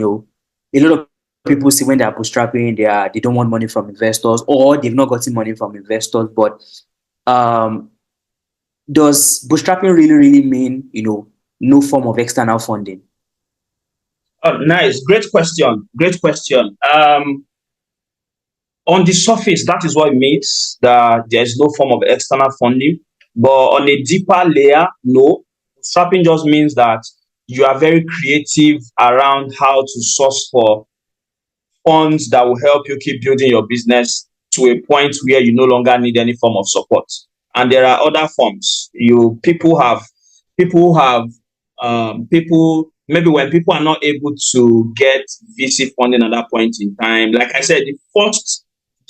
lot of people see when they are bootstrapping, they don't want money from investors or they've not gotten money from investors. But um, does bootstrapping really mean no form of external funding? Oh, nice. Great question. Great question. On the surface, that is what it means that there's no form of external funding. But on a deeper layer, no. Bootstrapping just means that you are very creative around how to source for funds that will help you keep building your business to a point where you no longer need any form of support. And there are other forms. People maybe when people are not able to get VC funding at that point in time. Like I said,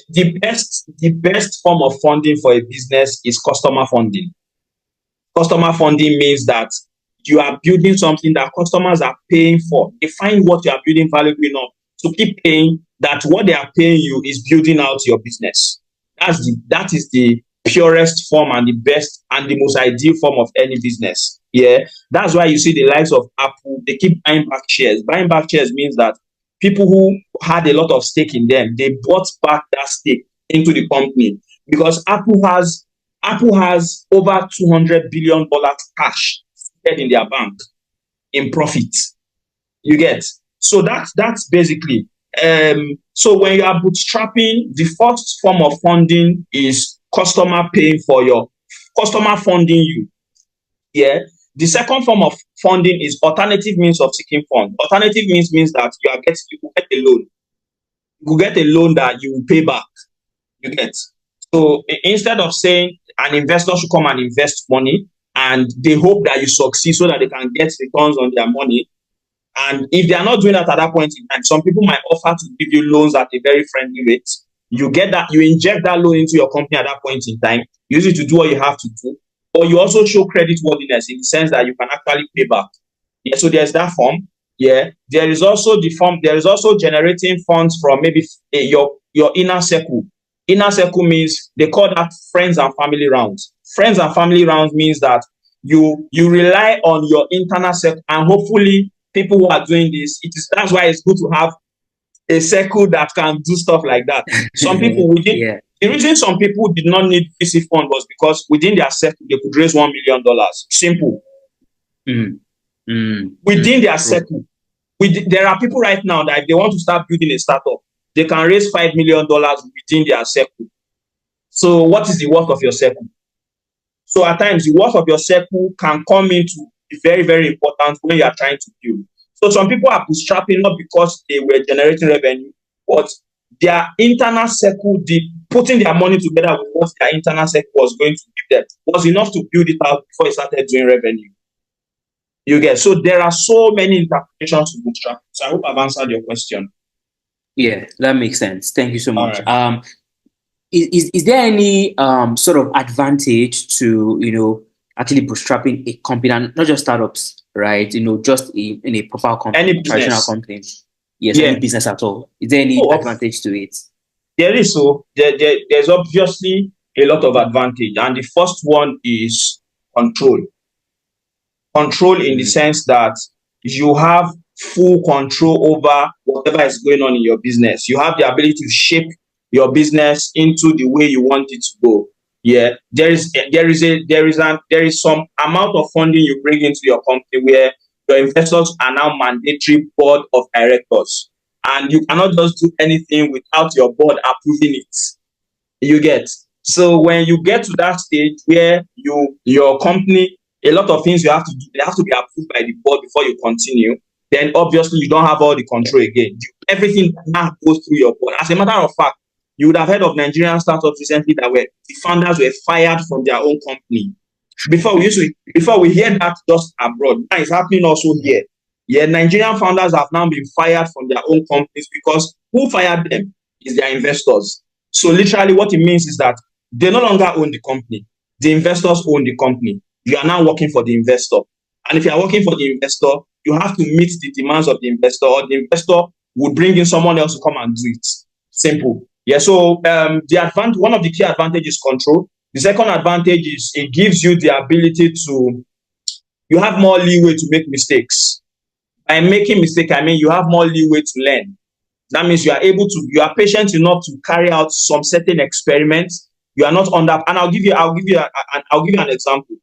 the best form of funding for a business is customer funding. Customer funding means that you are building something that customers are paying for. They find what you are building valuable enough to keep paying, that what they are paying you is building out your business. That is the purest form and the best and the most ideal form of any business. Yeah. That's why you see the likes of Apple, they keep buying back shares. Buying back shares means that people who had a lot of stake in them, they bought back that stake into the company, because Apple has over $200 billion cash sitting in their bank in profit. You get? So that's basically. So when you are bootstrapping, the first form of funding is customer paying for your customer funding you. Yeah. The second form of funding is alternative means of seeking funds. Alternative means that you will get a loan. You will get a loan that you will pay back. You get? So instead of saying an investor should come and invest money and they hope that you succeed so that they can get returns on their money, and if they are not doing that at that point in time, some people might offer to give you loans at a very friendly rate. You get that, you inject that loan into your company at that point in time, use it to do what you have to do, or you also show credit worthiness in the sense that you can actually pay back. Yeah, so there's that form. Yeah, there is also generating funds from maybe your inner circle. Inner circle means they call that friends and family rounds. Friends and family rounds means that you rely on your internal circle, and hopefully people who are doing this, that's why it's good to have a circle that can do stuff like that. Some people within Yeah. The reason some people did not need VC fund was because within their circle they could raise $1 million. Simple. Within their circle. There are people right now that if they want to start building a startup, they can raise $5 million within their circle. So what is the worth of your circle? So at times the worth of your circle can come into be very, very important when you are trying to build. So some people are bootstrapping not because they were generating revenue, but their internal circle, the putting their money together with what their internal sector was going to give them was enough to build it out before it started doing revenue. You get, so there are so many interpretations to bootstrap. So I hope I've answered your question. Yeah, that makes sense. Thank you so much. Right. Is there any sort of advantage to, actually bootstrapping a company, and not just startups, right? Just in a proper company, Any traditional business. company. Yes, any business at all. Is there any advantage to it? There is. So there's obviously a lot of advantage. And the first one is control. Control in the sense that you have full control over whatever is going on in your business. You have the ability to shape your business into the way you want it to go. Yeah, there is some amount of funding you bring into your company where your investors are now mandatory board of directors, and you cannot just do anything without your board approving it. You get, so when you get to that stage where your company, a lot of things you have to do, they have to be approved by the board before you continue, then obviously you don't have all the control again. Everything now goes through your board. As a matter of fact, you would have heard of Nigerian startups recently that were the founders were fired from their own company. Before we hear that just abroad, now it's happening also here. Yeah, Nigerian founders have now been fired from their own companies because who fired them is their investors. So literally what it means is that they no longer own the company. The investors own the company. You are now working for the investor. And if you are working for the investor, you have to meet the demands of the investor, or the investor would bring in someone else to come and do it. Simple. Yeah, so one of the key advantages is control. The second advantage is it gives you the ability to, you have more leeway to make mistakes. By making mistakes, I mean you have more leeway to learn. That means you are patient enough to carry out some certain experiments. You are not under, and I'll give you an example.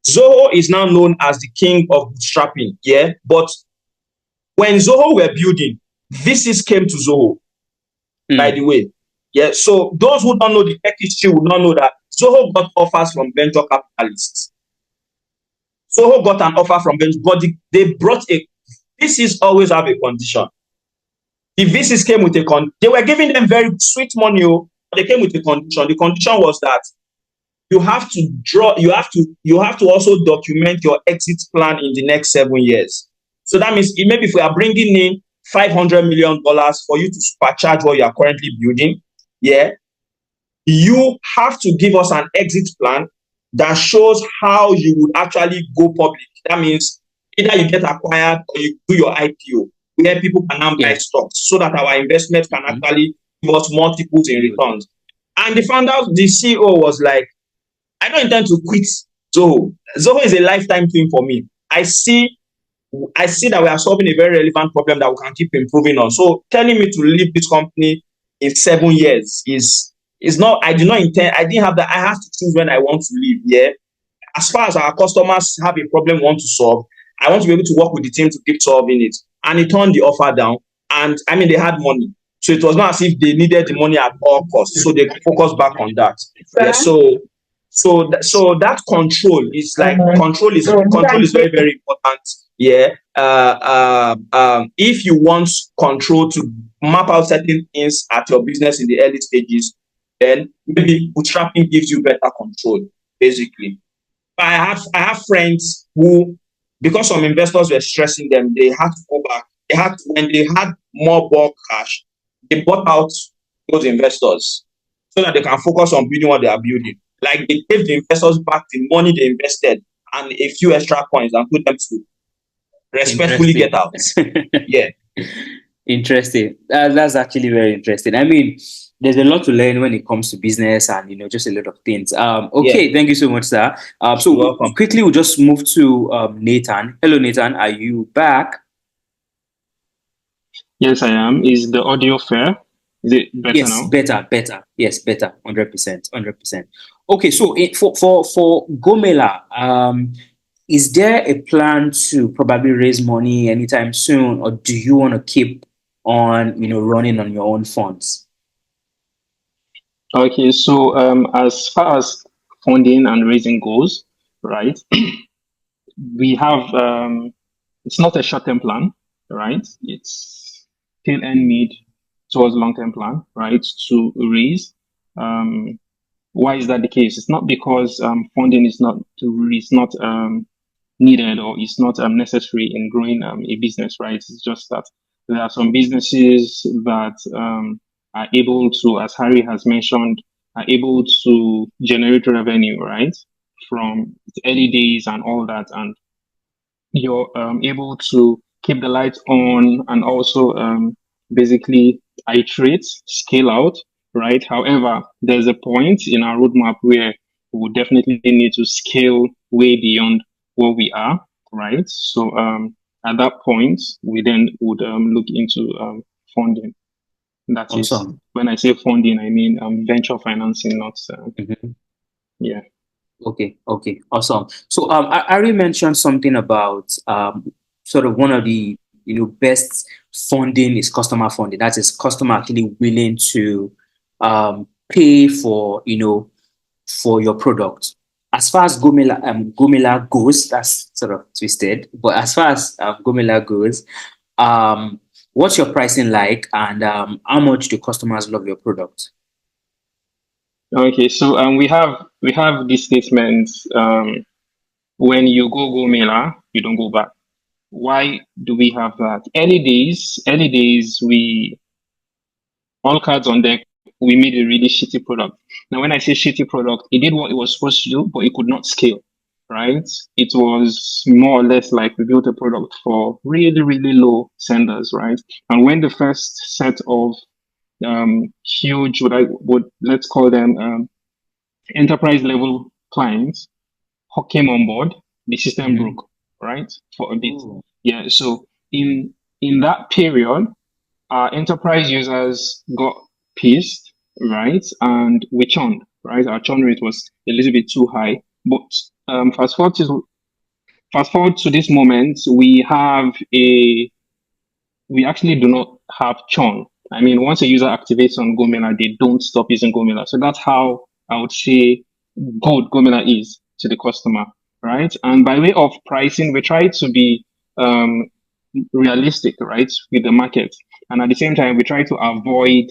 Zoho is now known as the king of bootstrapping. Yeah, but when Zoho were building, VCs came to Zoho. By the way, yeah. So those who don't know the tech history would not know that Zoho got offers from venture capitalists. Zoho got an offer from venture, but they brought VCs always have a condition. The VCs came with they were giving them very sweet money, but they came with a condition. The condition was that you have to also document your exit plan in the next 7 years. So that means maybe if we are bringing in $500 million for you to supercharge what you are currently building, yeah, you have to give us an exit plan that shows how you would actually go public. That means either you get acquired or you do your IPO, where people can now buy stocks so that our investment can actually give us multiples in returns. And the CEO was like, I don't intend to quit Zoho. Zoho is a lifetime thing for me. I see that we are solving a very relevant problem that we can keep improving on. So telling me to leave this company in 7 years is not, I didn't have that. I have to choose when I want to leave. Yeah. As far as our customers have a problem we want to solve, I want to be able to work with the team to keep solving it. And he turned the offer down. And I mean, they had money. So it was not as if they needed the money at all costs. So they focused back on that. Yeah, so that control is like, control is very, very important. Yeah. If you want control to map out certain things at your business in the early stages, then maybe bootstrapping gives you better control, basically. I have friends who, because some investors were stressing them, they had to go back. When they had more bulk cash, they bought out those investors so that they can focus on building what they are building. Like they gave the investors back the money they invested and a few extra coins and put them to respectfully get out. Yeah. Interesting. That's actually very interesting. I mean, there's a lot to learn when it comes to business and, just a lot of things. Okay, Thank you so much, sir. So quickly, we'll just move to Nathan. Hello, Nathan. Are you back? Yes, I am. Is the audio fair? Is it better yes, now? Better. Yes, better. 100%. Okay, so for Gomela, is there a plan to probably raise money anytime soon, or do you want to keep on, running on your own funds? Okay, so as far as funding and raising goes, right? We have it's not a short-term plan, right? It's tail end mid towards long-term plan, right? To raise. Why is that the case? It's not because funding is not needed or is not necessary in growing a business, right? It's just that there are some businesses that are able to, as Harry has mentioned, are able to generate revenue, right, from the early days and all that, and you're able to keep the lights on and also basically iterate, scale out, right? However, there's a point in our roadmap where we will definitely need to scale way beyond where we are, right? So at that point, we then would look into funding. That is, Awesome. when I say funding, I mean venture financing, not Mhm. yeah. Okay, awesome. So Ari mentioned something about sort of one of the best funding is customer funding. That is customer actually willing to pay for for your product. As far as Gomila goes, that's sort of twisted. But as far as Gomila goes, what's your pricing like, and how much do customers love your product? Okay, so we have these statements. When you go Mela, you don't go back. Why do we have that? Early days, we all cards on deck. We made a really shitty product. Now, when I say shitty product, it did what it was supposed to do, but it could not scale. Right? It was more or less like we built a product for really, really low senders, right? And when the first set of huge, let's call them enterprise level clients came on board, the system broke, right? For a bit. Ooh. Yeah. So in that period, our enterprise users got pissed, right? And we churned, right? Our churn rate was a little bit too high. But fast forward to this moment, we actually do not have churn. I mean, once a user activates on Gomela, they don't stop using Gomela. So that's how I would say good Gomela is to the customer, right? And by way of pricing, we try to be um, realistic, right, with the market. And at the same time, we try to avoid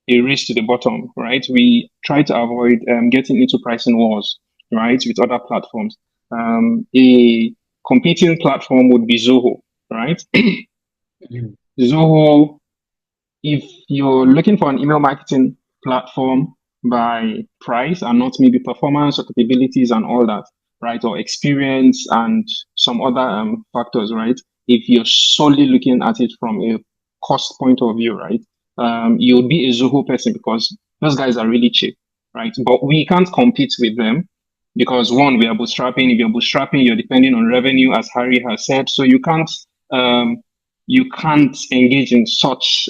a race to the bottom, right? We try to avoid getting into pricing wars, right, with other platforms. A competing platform would be Zoho, right? Zoho, if you're looking for an email marketing platform by price and not maybe performance or capabilities and all that, right, or experience and some other factors, right? If you're solely looking at it from a cost point of view, right, you'll be a Zoho person because those guys are really cheap, right? But we can't compete with them because one, we are bootstrapping. If you're bootstrapping, you're depending on revenue, as Harry has said, so um, you can't engage in such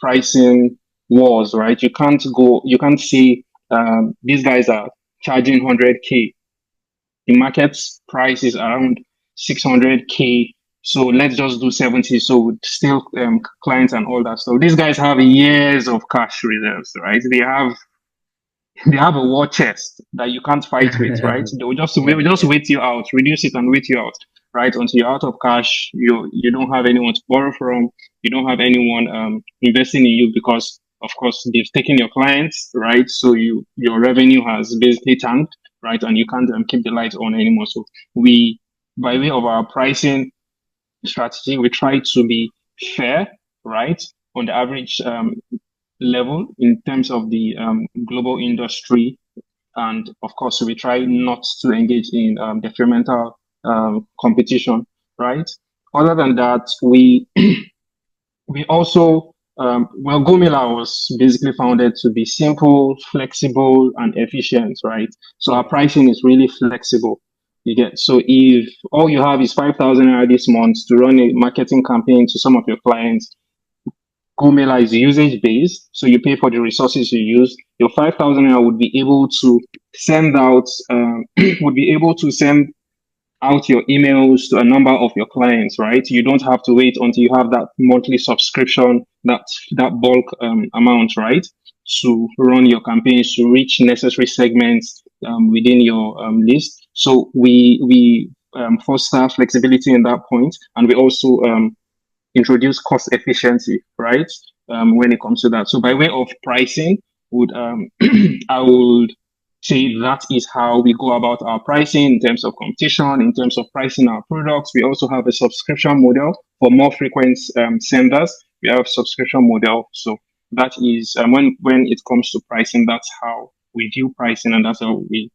pricing wars, right? You can't say these guys are charging 100K. The market's price is around 600K. So let's just do 70. So still clients and all that stuff. These guys have years of cash reserves, right? They have a war chest that you can't fight with, right? They will just wait you out, reduce it and wait you out, right? Until you're out of cash, you don't have anyone to borrow from, you don't have anyone investing in you because of course they've taken your clients, right? So your revenue has basically tanked, right? And you can't keep the lights on anymore. So we, by way of our pricing strategy, we try to be fair, right? On the average level in terms of the global industry. And of course, we try not to engage in detrimental competition, right? Other than that, we also, well, Gomila was basically founded to be simple, flexible, and efficient, right? So our pricing is really flexible. You get, so if all you have is 5,000 naira this month to run a marketing campaign to some of your clients, Gomela is usage based, so you pay for the resources you use. Your 5,000 naira would be able to send out, would be able to send out your emails to a number of your clients, right? You don't have to wait until you have that monthly subscription, that bulk amount, right? To run your campaigns to reach necessary segments within your list. So we foster flexibility in that point, and we also introduce cost efficiency, right? When it comes to that. So by way of pricing, would I would say that is how we go about our pricing in terms of competition, in terms of pricing our products. We also have a subscription model for more frequent senders. We have subscription model. So that is when it comes to pricing, that's how we view pricing, and that's how we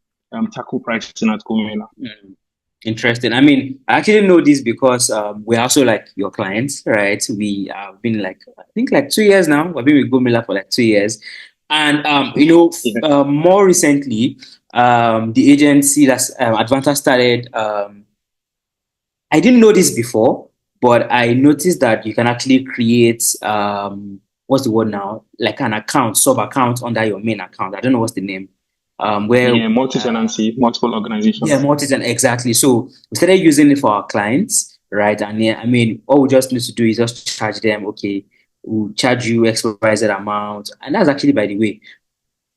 tackle pricing at Gomela. Mm. Interesting. I mean, I actually know this because we're also like your clients, right? We have been like, I think like 2 years now. We've been with Gomila for like 2 years. And, Yeah. more recently, the agency that's Advantar started, I didn't know this before, but I noticed that you can actually create, what's the word now? Like an account, sub account under your main account. I don't know what's the name. Where Yeah, multi-tenancy, multiple yeah, organizations. multi-tenant, exactly. So we started using it for our clients, right? And yeah, I mean, all we just need to do is just charge them. Okay, we'll charge you XYZ amount, and that's actually, by the way,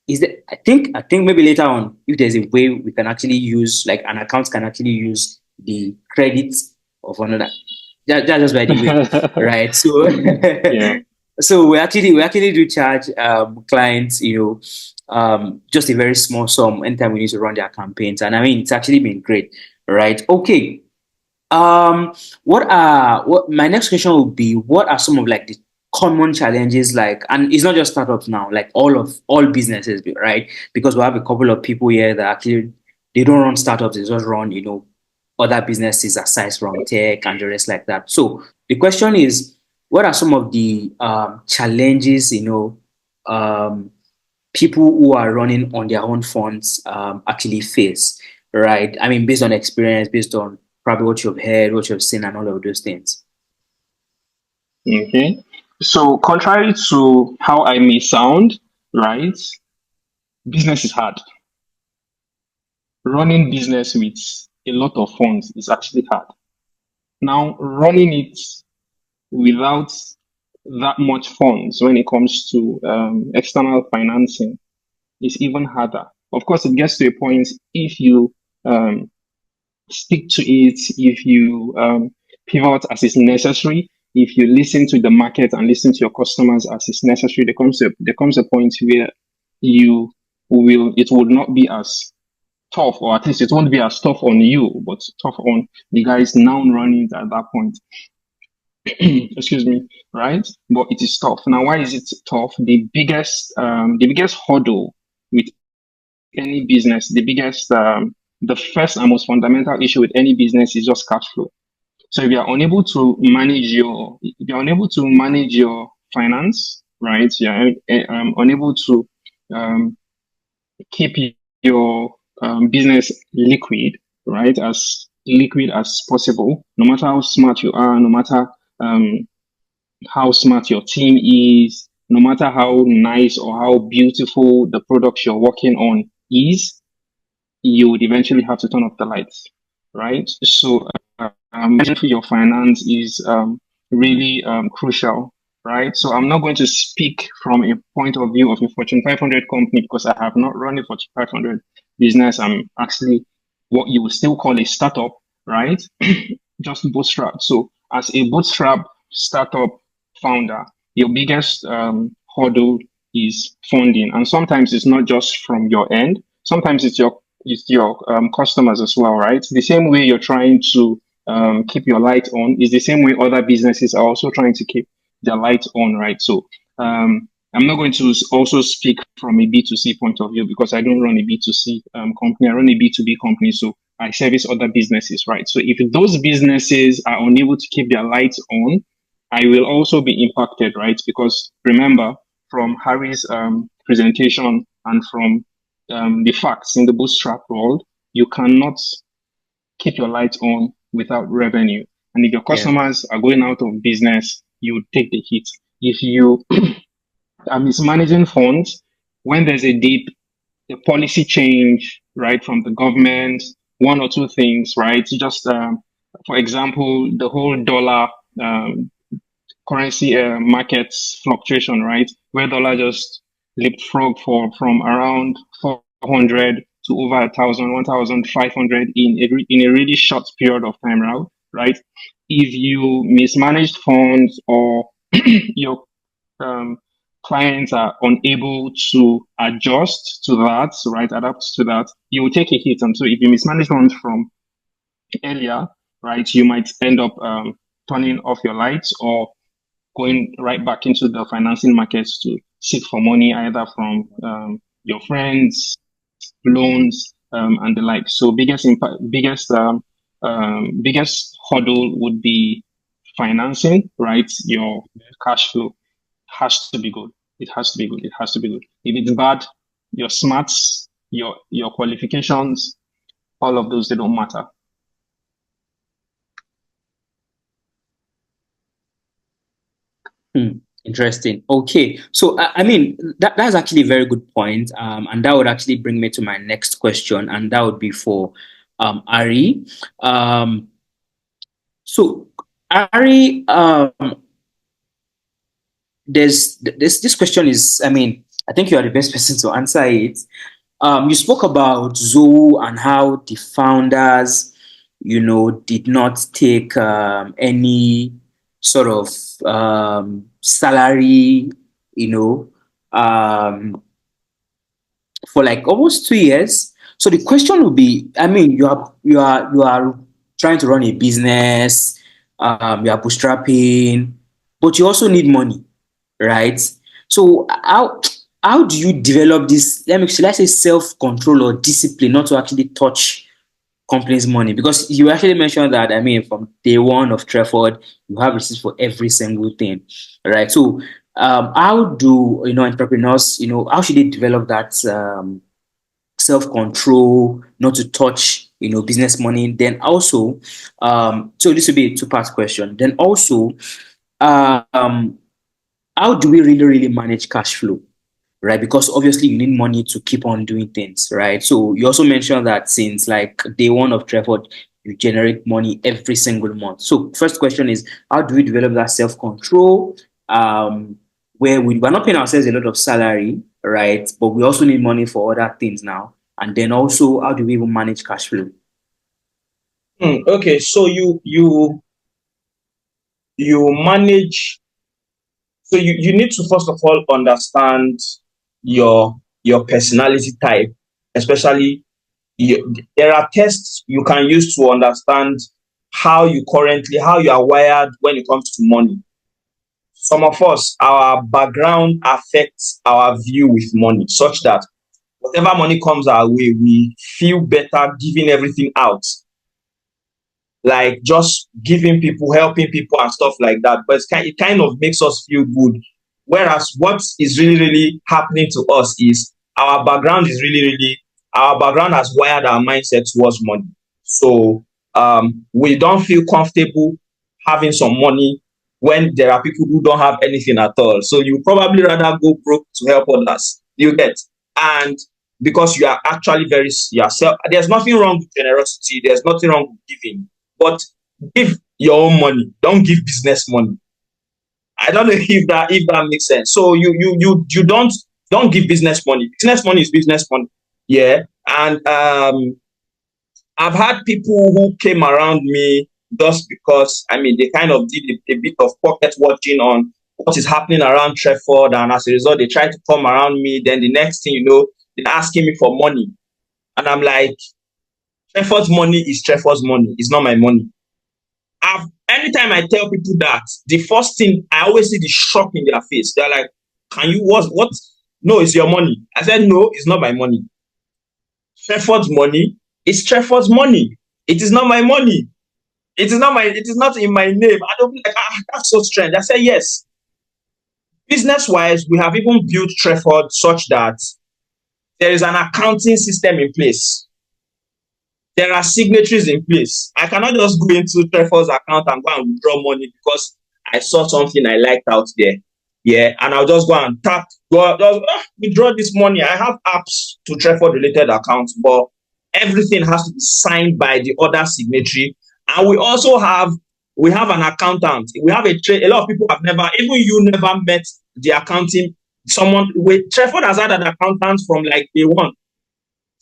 is that I think maybe later on, if there's a way we can actually use like an account can actually use the credits of another. That's just by the way, right? So Yeah. so we actually do charge clients, just a very small sum anytime we need to run their campaigns. And I mean it's actually been great, right? Okay. Um, what my next question would be, what are some of like the common challenges, like, and it's not just startups now, like all businesses, right? Because we have a couple of people here that actually they don't run startups, they just run, other businesses aside from tech and the rest like that. So the question is, what are some of the challenges, um, people who are running on their own funds actually face, right? I mean, based on experience, based on probably what you've heard, what you've seen, and all of those things. Okay. So contrary to how I may sound, right? Business is hard. Running business with a lot of funds is actually hard. Now, running it without that much funds when it comes to external financing is even harder. Of course, it gets to a point if you um, stick to it, if you pivot as is necessary, if you listen to the market and listen to your customers as is necessary, there comes a point where you it would not be as tough, or at least it won't be as tough on you, but tough on the guys now running it at that point. Excuse me, right? But it is tough. Now, why is it tough? The biggest hurdle with any business, the first and most fundamental issue with any business is just cash flow. So if you're unable to manage your finance, right? You're unable to um, keep your business liquid, right? As liquid as possible, no matter how smart you are, no matter um, how smart your team is, no matter how nice or how beautiful the product you're working on is, you would eventually have to turn off the lights, right? So, managing your finance is really crucial, right? So, I'm not going to speak from a point of view of a Fortune 500 company because I have not run a Fortune 500 business. I'm actually what you would still call a startup, right? Just bootstrap. So, as a bootstrap startup founder, your biggest hurdle is funding, and sometimes it's not just from your end. Sometimes it's your customers as well, right? The same way you're trying to keep your light on is the same way other businesses are also trying to keep their light on, right? So I'm not going to also speak from a B2C point of view because I don't run a B2C company. I run a B2B company. So I service other businesses, right? So if those businesses are unable to keep their lights on, I will also be impacted, right? Because remember, from Harry's presentation and from the facts in the bootstrap world, you cannot keep your lights on without revenue. And if your Yeah. customers are going out of business, you take the hit. If you are mismanaging funds, when there's a dip, a policy change, right, from the government, one or two things, right? Just for example, the whole dollar um, currency markets fluctuation, right? Where dollar just leapfrog from around 400 to over 1,000, 1,500 in a really short period of time, right? If you mismanaged funds or your um, clients are unable to adjust to that, right, adapt to that, you will take a hit. And so if you mismanage funds from earlier, right, you might end up turning off your lights or going right back into the financing markets to seek for money either from your friends, loans, and the like. So biggest hurdle would be financing, right? Your cash flow has to be good. It has to be good. It has to be good. If it's bad, your smarts, your qualifications, all of those, they don't matter. Interesting. Okay. So, I mean, that's actually a very good point. And that would actually bring me to my next question, and that would be for Ari. So, Ari, this question is, I mean, I think you are the best person to answer it. You spoke about Zoo and how the founders, did not take any sort of salary, for like almost 2 years. So the question would be, I mean, you are trying to run a business, you are bootstrapping, but you also need money, right? So how do you develop this? Should I say self-control or discipline not to actually touch company's money? Because you actually mentioned that, I mean, from day one of Trefford, you have receipts for every single thing, right? So how do entrepreneurs, how should they develop that self-control not to touch business money? Then also, so this will be a two-part question. Then also, um, how do we really manage cash flow, right? Because obviously you need money to keep on doing things, right? So you also mentioned that since like day one of Trefford, you generate money every single month. So first question is, how do we develop that self-control, where we're not paying ourselves a lot of salary, right? But we also need money for other things now. And then also, how do we even manage cash flow? Okay, so you manage. So you need to first of all understand your personality type, especially there are tests you can use to understand how you are wired when it comes to money. Some of us, our background affects our view with money, such that whatever money comes our way, we feel better giving everything out, like just giving people, helping people and stuff like that. But it kind of makes us feel good. Whereas what is really happening to us is our background has wired our mindset towards money. So we don't feel comfortable having some money when there are people who don't have anything at all. So you probably rather go broke to help others. You get? And because you are actually very yourself, there's nothing wrong with generosity. There's nothing wrong with giving. But give your own money. Don't give business money. I don't know if that makes sense. So you don't give business money. Business money is business money. Yeah. And I've had people who came around me just because, I mean, they kind of did a bit of pocket watching on what is happening around Trefford, and as a result, they tried to come around me. Then the next thing you know, they're asking me for money, and I'm like, Trefford's money is Trefford's money. It's not my money. Anytime I tell people that, the first thing I always see the shock in their face. They're like, "Can you what? No, it's your money." I said, "No, it's not my money. Trefford's money is Trefford's money. It is not my money. It is not in my name." I don't be like, that's so strange. I said, yes. Business wise, we have even built Trefford such that there is an accounting system in place. There are signatories in place. I cannot just go into Trefford's account and go and withdraw money because I saw something I liked out there. Yeah, and I'll just go and withdraw this money. I have apps to Trefford related accounts, but everything has to be signed by the other signatory. And we also have an accountant. We have a lot of people have never, even you never met the accounting. Trefford has had an accountant from like day one.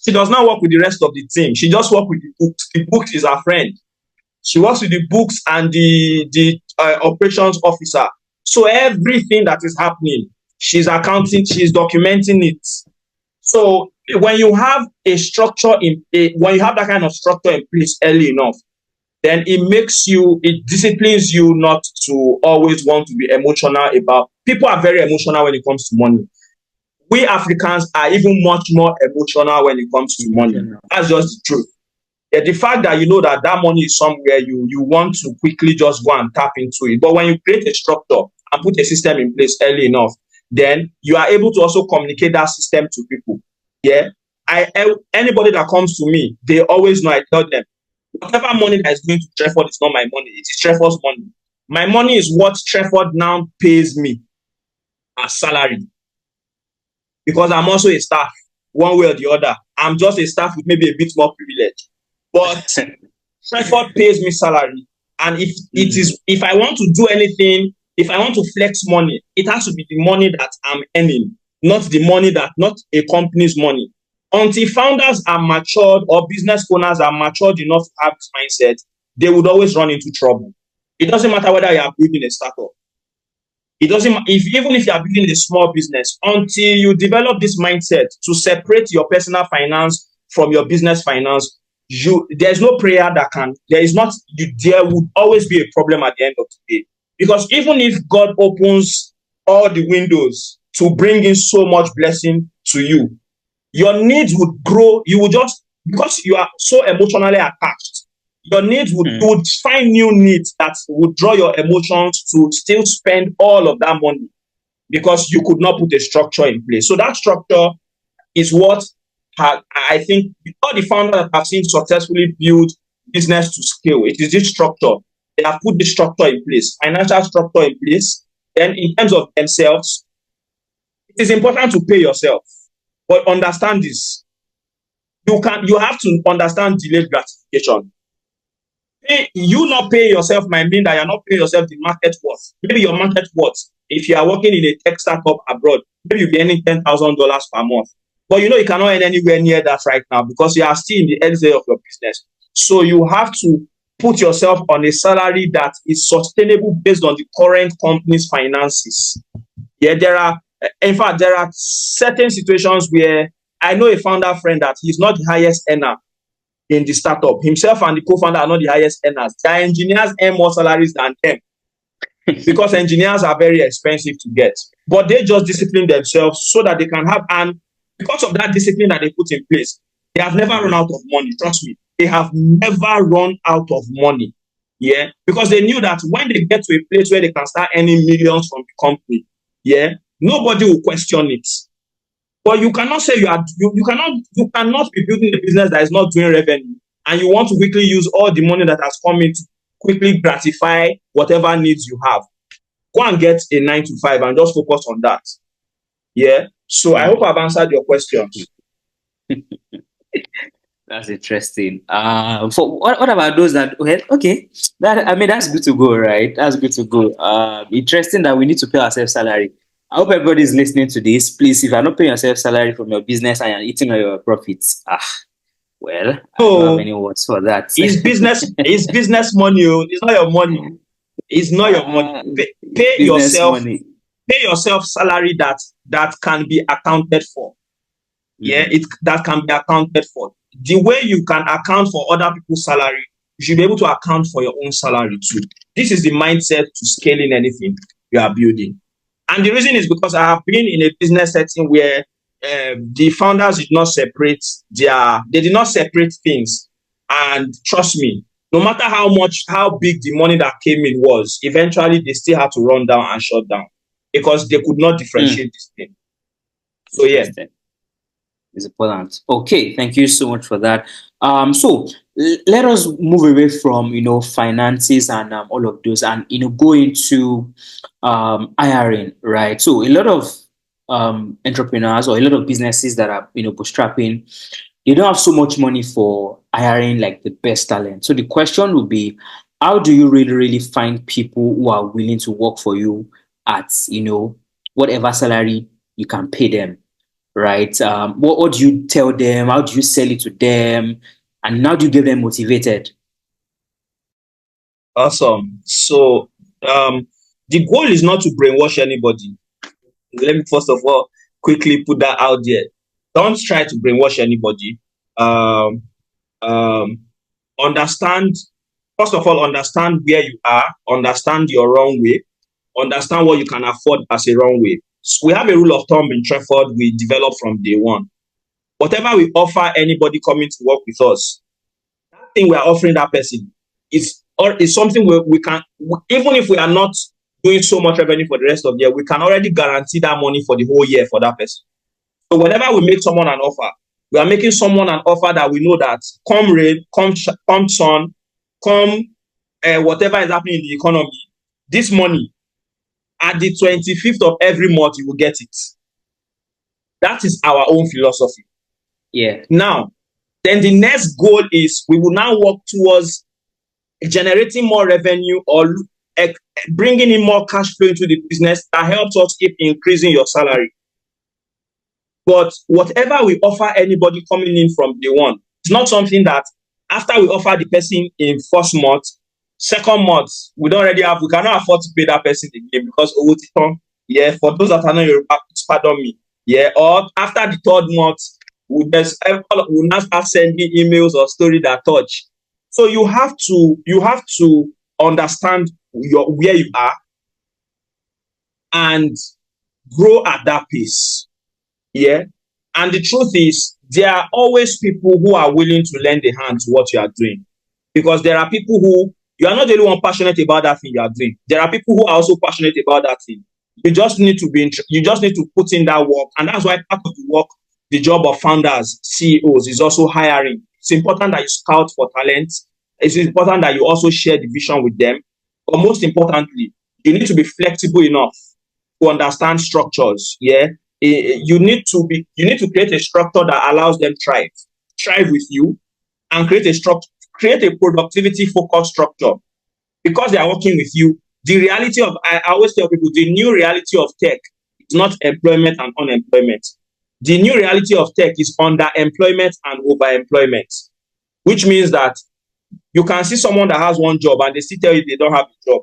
She does not work with the rest of the team. She just works with the books. The books is her friend. She works with the books and the operations officer. So everything that is happening, she's accounting, she's documenting it. So when you have a structure when you have that kind of structure in place early enough, then it disciplines you not to always want to be emotional about. People are very emotional when it comes to money. We Africans are even much more emotional when it comes to money. That's just the truth. Yeah, the fact that you know that money is somewhere, you want to quickly just go and tap into it. But when you create a structure and put a system in place early enough, then you are able to also communicate that system to people. Yeah, anybody that comes to me, they always know. I tell them, whatever money that is going to Trefford is not my money. It is Trefford's money. My money is what Trefford now pays me as salary, because I'm also a staff, one way or the other. I'm just a staff with maybe a bit more privilege. But Trefford pays me salary. And if I want to do anything, if I want to flex money, it has to be the money that I'm earning, not a company's money. Until founders are matured or business owners are matured enough to have this mindset, they would always run into trouble. It doesn't matter whether you are building a startup. Even if you are building a small business, until you develop this mindset to separate your personal finance from your business finance, there's no prayer there would always be a problem at the end of the day. Because even if God opens all the windows to bring in so much blessing to you, your needs would grow. You would just, because you are so emotionally attached, your needs would, you would find new needs that would draw your emotions to still spend all of that money, because you could not put a structure in place. So that structure is what I think all the founders that have seen successfully build business to scale. It is this structure. They have put this structure in place, financial structure in place. Then in terms of themselves, it is important to pay yourself. But understand this. You have to understand delayed gratification. You not paying yourself might mean that you're not paying yourself the market worth. Maybe your market worth, if you are working in a tech startup abroad, maybe you'll be earning $10,000 per month. But you know you cannot earn anywhere near that right now, because you are still in the early stage of your business. So you have to put yourself on a salary that is sustainable based on the current company's finances. Yeah, there are certain situations where I know a founder friend that he's not the highest earner in the startup. Himself and the co-founder are not the highest earners. Their engineers earn more salaries than them, because engineers are very expensive to get. But they just discipline themselves so that they can have, and because of that discipline that they put in place, they have never run out of money. Trust me, they have never run out of money. Yeah, because they knew that when they get to a place where they can start earning millions from the company, yeah, nobody will question it. But you cannot say you cannot be building a business that is not doing revenue, and you want to quickly use all the money that has come in to quickly gratify whatever needs you have. Go and get a 9 to 5 and just focus on that. Yeah. So I hope I've answered your questions. That's interesting. For what about those that okay? That's good to go, right? That's good to go. Interesting that we need to pay ourselves salary. I hope everybody is listening to this. Please, if you're not paying yourself salary from your business and you're eating all your profits, well, I don't have any words for that. It's business money. It's not your money. It's not your money. Pay yourself. Money. Pay yourself salary that can be accounted for. Yeah, that can be accounted for. The way you can account for other people's salary, you should be able to account for your own salary too. This is the mindset to scaling anything you are building. And the reason is because I have been in a business setting where the founders did not separate things. And trust me, no matter how big the money that came in was, eventually they still had to run down and shut down, because they could not differentiate this thing. So yeah. It's important. Okay, thank you so much for that. So let us move away from finances and all of those, and go into hiring, right? So a lot of entrepreneurs or a lot of businesses that are bootstrapping, they don't have so much money for hiring like the best talent. So the question would be, how do you really find people who are willing to work for you at whatever salary you can pay them? Right? What do you tell them? How do you sell it to them? And how do you get them motivated? Awesome. So the goal is not to brainwash anybody. let me first of all quickly put that out there. Don't try to brainwash anybody. Understand, first of all, understand where you are, understand your wrong way, understand what you can afford as a wrong way. So we have a rule of thumb in Treford we developed from day one. Whatever we offer anybody coming to work with us, that thing we are offering that person is something we can, even if we are not doing so much revenue for the rest of the year, we can already guarantee that money for the whole year for that person. So whenever we make someone an offer, we are making someone an offer that we know that come rain, come sun, come whatever is happening in the economy, this money, at the 25th of every month, you will get it. That is our own philosophy. Yeah. Now, then the next goal is we will now work towards generating more revenue or bringing in more cash flow into the business that helps us keep increasing your salary. But whatever we offer anybody coming in from day one, it's not something that after we offer the person in first month, second month, we cannot afford to pay that person again because yeah, for those that are not Yoruba, pardon me, yeah, or after the third month, we'll now start sending emails or story that touch. So you have to understand where you are and grow at that pace. Yeah. And the truth is, there are always people who are willing to lend a hand to what you are doing. Because there are people who, you are not the only one passionate about that thing you are doing. There are people who are also passionate about that thing. You just need to put in that work. And that's why part of the work, the job of founders, CEOs, is also hiring. It's important that you scout for talent. It's important that you also share the vision with them. But most importantly, you need to be flexible enough to understand structures. Yeah. You need to create a structure that allows them thrive with you, and create a productivity focused structure. Because they are working with you, the reality of, I always tell people, the new reality of tech is not employment and unemployment. The new reality of tech is underemployment and overemployment, which means that you can see someone that has one job and they still tell you they don't have a job.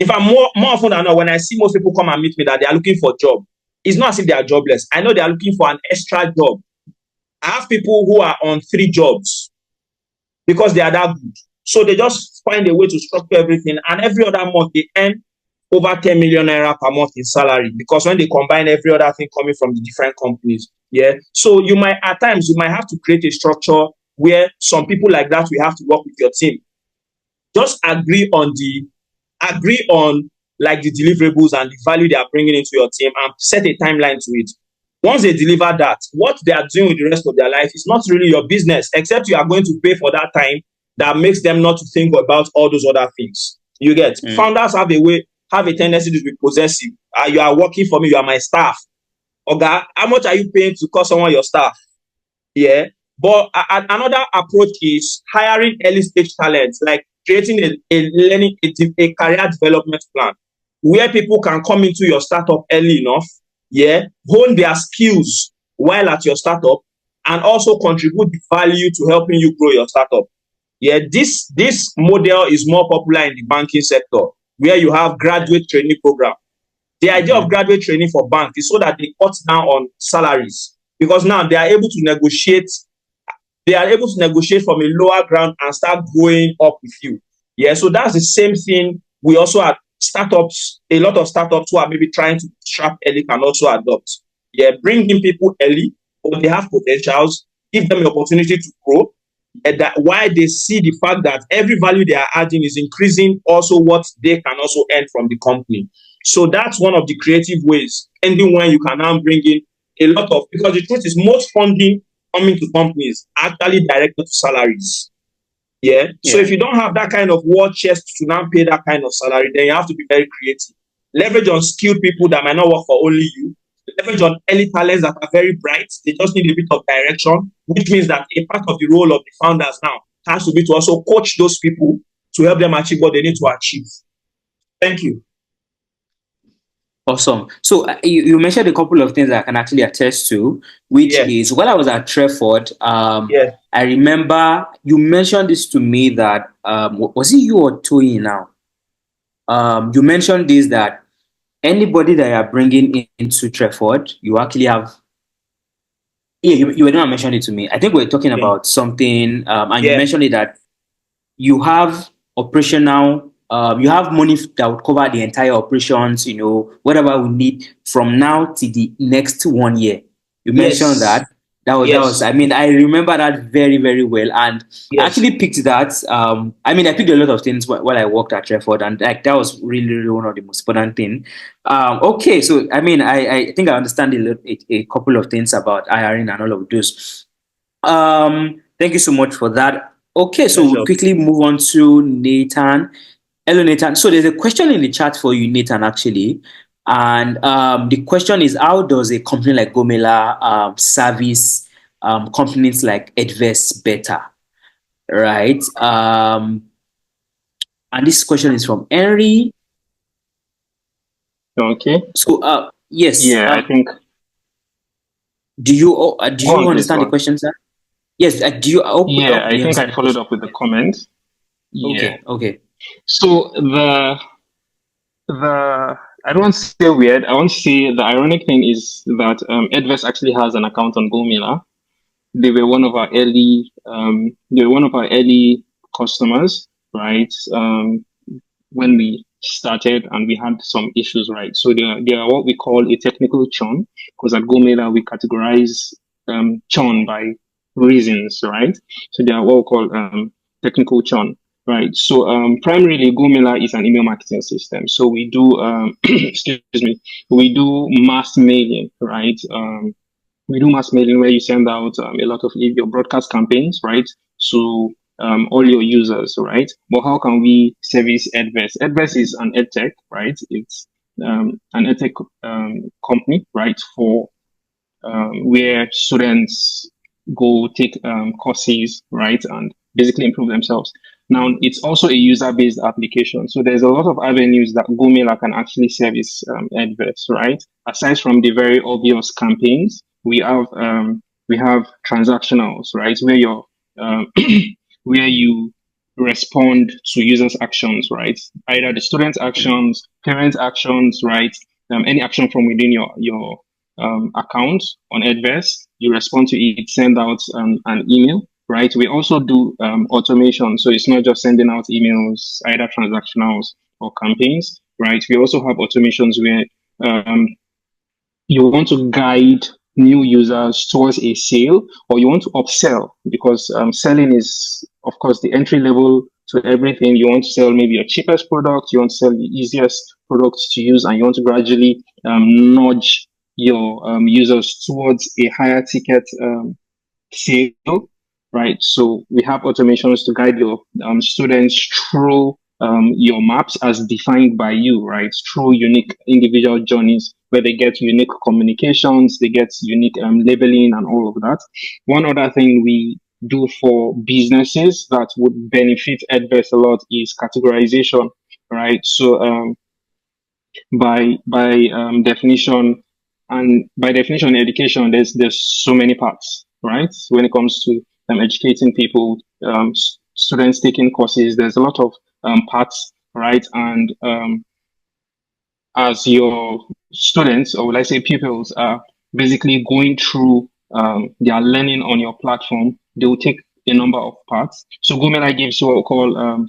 If I'm more often than not, when I see most people come and meet me that they are looking for a job, it's not as if they are jobless. I know they are looking for an extra job. I have people who are on 3 jobs because they are that good. So they just find a way to structure everything. And every other month, they earn over 10 million naira per month in salary. Because when they combine every other thing coming from the different companies, yeah. So at times, you might have to create a structure where some people like that will have to work with your team. Just agree on like the deliverables and the value they are bringing into your team, and set a timeline to it. Once they deliver that, what they are doing with the rest of their life is not really your business, except you are going to pay for that time that makes them not to think about all those other things. You get? Founders have a tendency to be possessive. You are working for me, you are my staff. Okay, how much are you paying to call someone your staff? Yeah. But another approach is hiring early stage talents, like creating a career development plan where people can come into your startup early enough, yeah, hone their skills while at your startup, and also contribute value to helping you grow your startup. Yeah, this model is more popular in the banking sector, where you have graduate training program. The idea of graduate training for banks is so that they cut down on salaries, because now they are able to negotiate. They are able to negotiate from a lower ground and start going up with you. Yeah, so that's the same thing. We also have startups, a lot of startups who are maybe trying to trap early can also adopt. Yeah, bring in people early, but they have potentials, give them the opportunity to grow. And that why they see the fact that every value they are adding is increasing also what they can also earn from the company. So that's one of the creative ways, ending when you can now bring in a lot of, because the truth is most funding coming to companies actually directed to salaries. Yeah. So if you don't have that kind of war chest to now pay that kind of salary, then you have to be very creative. Leverage on skilled people that might not work for only you. Leverage on early talents that are very bright. They just need a bit of direction, which means that a part of the role of the founders now has to be to also coach those people to help them achieve what they need to achieve. Thank you. Awesome. So you mentioned a couple of things that I can actually attest to, which is while I was at Treford, I remember you mentioned this to me that, was it you or Toyi now? You mentioned this, that anybody that you are bringing into Treford, you actually have. Yeah, you were going to mention it to me. I think we're talking Yeah. about something, and you Yeah. mentioned it that you have operational, you have money that would cover the entire operations, whatever we need from now to the next 1 year. You mentioned Yes. that. That was, Yes. I mean, I remember that very, very well. And I Yes. actually picked that. I mean, I picked a lot of things while I worked at Treford, and like that was really, really one of the most important things. Okay, so I mean, I think I understand a couple of things about hiring and all of those. Thank you so much for that. Okay, so we'll Pleasure. quickly move on to Nathan. Hello, Nathan. So there's a question in the chat for you, Nathan, actually. And the question is, how does a company like Gomela service companies like Adverse better? Right. And this question is from Henry. Okay. So yes. Yeah, I think. Do Go you on, please. Go understand the on. question, sir? Yes. I Yeah, hope I you think understand I the followed question. up with the comment. Yeah. Okay. So I don't want to say weird. I want to say the ironic thing is that Edvest actually has an account on Gomila. They were one of our early customers, right? When we started and we had some issues, right? So they are what we call a technical churn, because at Gomila we categorize churn by reasons, right? So they are what we call technical churn. Right. So primarily Gomila is an email marketing system. So we do excuse me, we do mass mailing, right? We do mass mailing where you send out a lot of your broadcast campaigns, right? To all your users, right? But how can we service Adverse? Adverse is an edtech, right? It's an edtech company, right? For where students go take courses, right? And basically improve themselves. Now, it's also a user-based application. So there's a lot of avenues that Gomela can actually service Adverse, right? Aside from the very obvious campaigns, we have transactionals, right? Where where you respond to users' actions, right? Either the students' actions, parents' actions, right? Any action from within your account on Adverse, you respond to it, send out an email, right? We also do automation, so it's not just sending out emails, either transactionals or campaigns, right? We also have automations where um, you want to guide new users towards a sale, or you want to upsell, because selling is, of course, the entry level to everything. You want to sell maybe your cheapest product, you want to sell the easiest products to use, and you want to gradually nudge your users towards a higher ticket sale, right? So we have automations to guide your students through your maps as defined by you, right? Through unique individual journeys where they get unique communications, they get unique labeling and all of that. One other thing we do for businesses that would benefit Adverse a lot is categorization, right? So definition, and by definition education, there's so many parts, right? When it comes to educating people, students taking courses, there's a lot of parts, right? And as your students, or let's say pupils, are basically going through their learning on your platform, they will take a number of parts. So Gomela gives what we call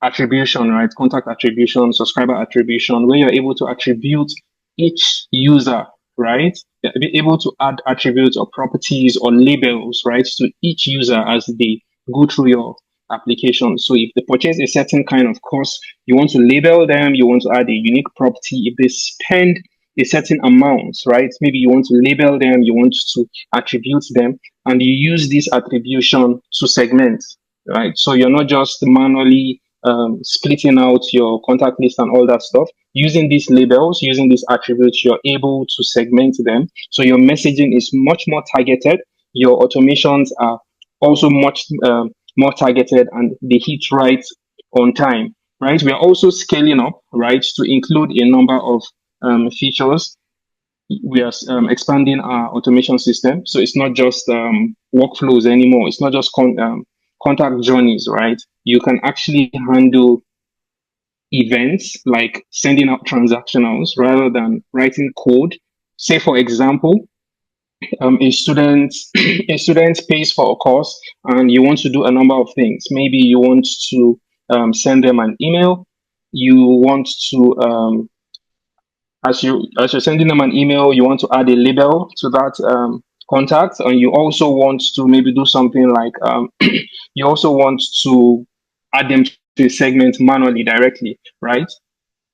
attribution, right? Contact attribution, subscriber attribution, where you're able to attribute each user, right? Be able to add attributes or properties or labels, right, to each user as they go through your application. So if they purchase a certain kind of course, you want to label them, you want to add a unique property. If they spend a certain amount, right? Maybe you want to label them, you want to attribute them, and you use this attribution to segment, right? So you're not just manually splitting out your contact list and all that stuff. Using these labels, using these attributes, you're able to segment them. So your messaging is much more targeted. Your automations are also much more targeted, and they hit right on time, right? We are also scaling up, right, to include a number of features. We are expanding our automation system. So it's not just workflows anymore. It's not just contact journeys, right? You can actually handle events like sending out transactionals rather than writing code. Say, for example, a student a student pays for a course and you want to do a number of things. Maybe you want to send them an email. You want to as you're sending them an email, you want to add a label to that contact, and you also want to maybe do something like you also want to add them to a segment manually directly, right?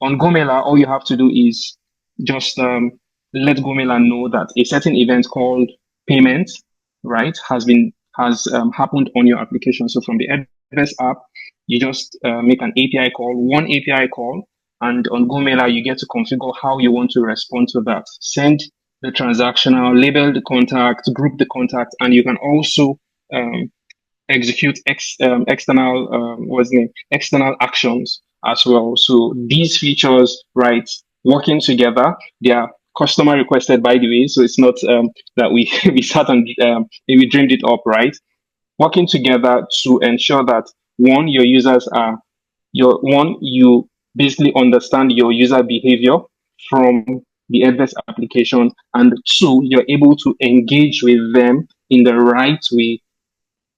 On Gomela, all you have to do is just let Gomela know that a certain event called payment, right, has happened on your application. So from the Adverse app, you just make an API call, one API call, and on Gomela, you get to configure how you want to respond to that. Send the transactional, label the contact, group the contact, and you can also um, execute external what's the name external actions as well. So these features, right, working together, they are customer requested, by the way. So it's not that we we sat and we dreamed it up, right? Working together to ensure that one, your users are your one you basically understand your user behavior from the Adverse application, and two, you're able to engage with them in the right way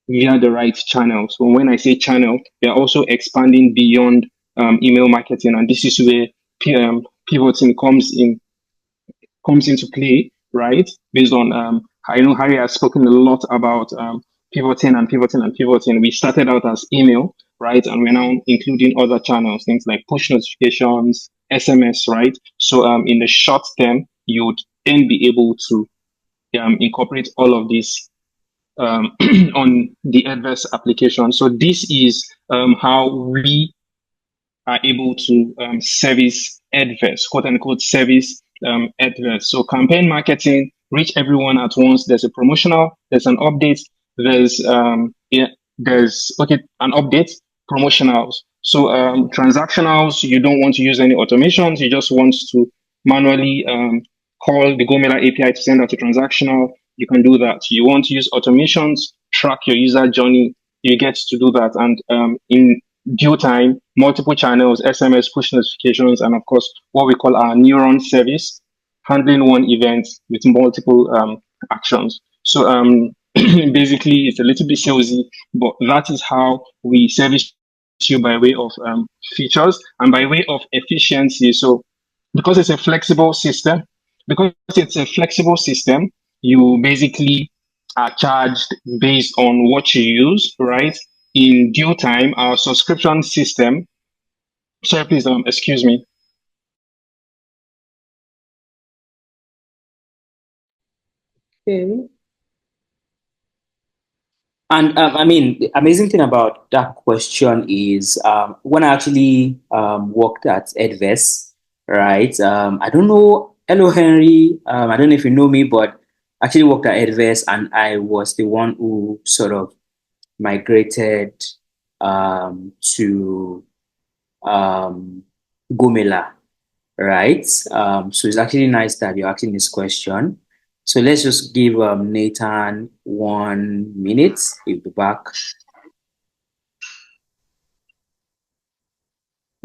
via the right channels. So when I say channel, they're also expanding beyond email marketing, and this is where pivoting comes into play, right? Based on I know Harry has spoken a lot about pivoting and pivoting and pivoting. We started out as email, right, and we're now including other channels, things like push notifications, SMS, right? So in the short term, you would then be able to incorporate all of these on the Adverse application. So this is how we are able to service Adverse, quote unquote, service Adverse. So campaign marketing, reach everyone at once. There's a promotional, there's an update, there's an update, promotionals. So transactionals, you don't want to use any automations. You just want to manually call the Gomela API to send out a transactional. You can do that. You want to use automations, track your user journey, you get to do that. And in due time, multiple channels, SMS, push notifications, and of course, what we call our neuron service, handling one event with multiple actions. So basically, it's a little bit salesy, but that is how we service you by way of features and by way of efficiency. So because it's a flexible system, because it's a flexible system, you basically are charged based on what you use, right? In due time, our subscription system. Sorry, please, excuse me. Okay. And I mean, the amazing thing about that question is when I actually worked at Adverse, right? I don't know. Hello, Henry. I don't know if you know me, but I actually worked at Adverse, and I was the one who sort of migrated to Gomela, right? So it's actually nice that you're asking this question. So let's just give Nathan 1 minute. He'll be back.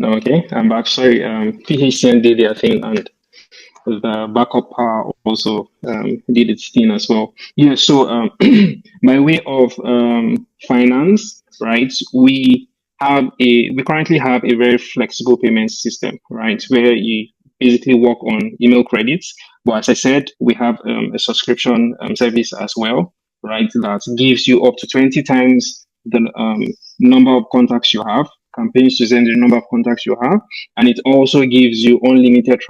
Okay, I'm back. Sorry, PHCN did their thing, and the backup power also did its thing as well. Yeah, so by way of finance, right, we currently have a very flexible payment system, right, where you basically work on email credits. But as I said, we have a subscription service as well, right, that gives you up to 20 times the number of contacts you have, campaigns to send the number of contacts you have, and it also gives you unlimited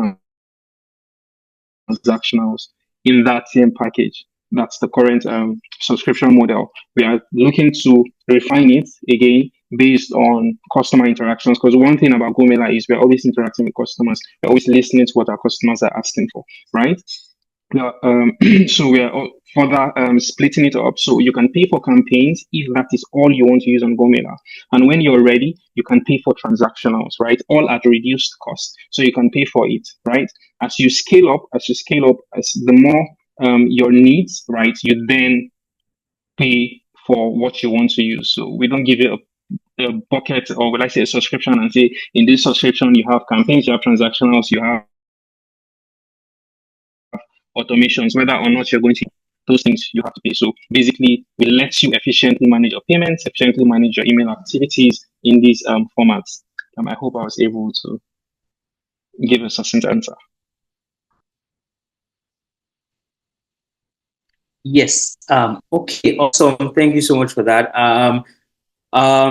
transactionals in that same package. That's the current subscription model. We are looking to refine it again based on customer interactions. Because one thing about Gomela is we're always interacting with customers. We're always listening to what our customers are asking for, right? Now, so we are further splitting it up. So you can pay for campaigns if that is all you want to use on Gomela. And when you're ready, you can pay for transactionals, right? All at reduced cost. So you can pay for it, right? As you scale up, as the more your needs, right, you then pay for what you want to use. So we don't give you a bucket, or would I say a subscription, and say in this subscription you have campaigns, you have transactionals, you have automations, whether or not you're going to those things you have to pay. So basically, it lets you efficiently manage your payments, efficiently manage your email activities in these formats. I hope I was able to give a succinct answer. Yes. Okay. Awesome. Thank you so much for that.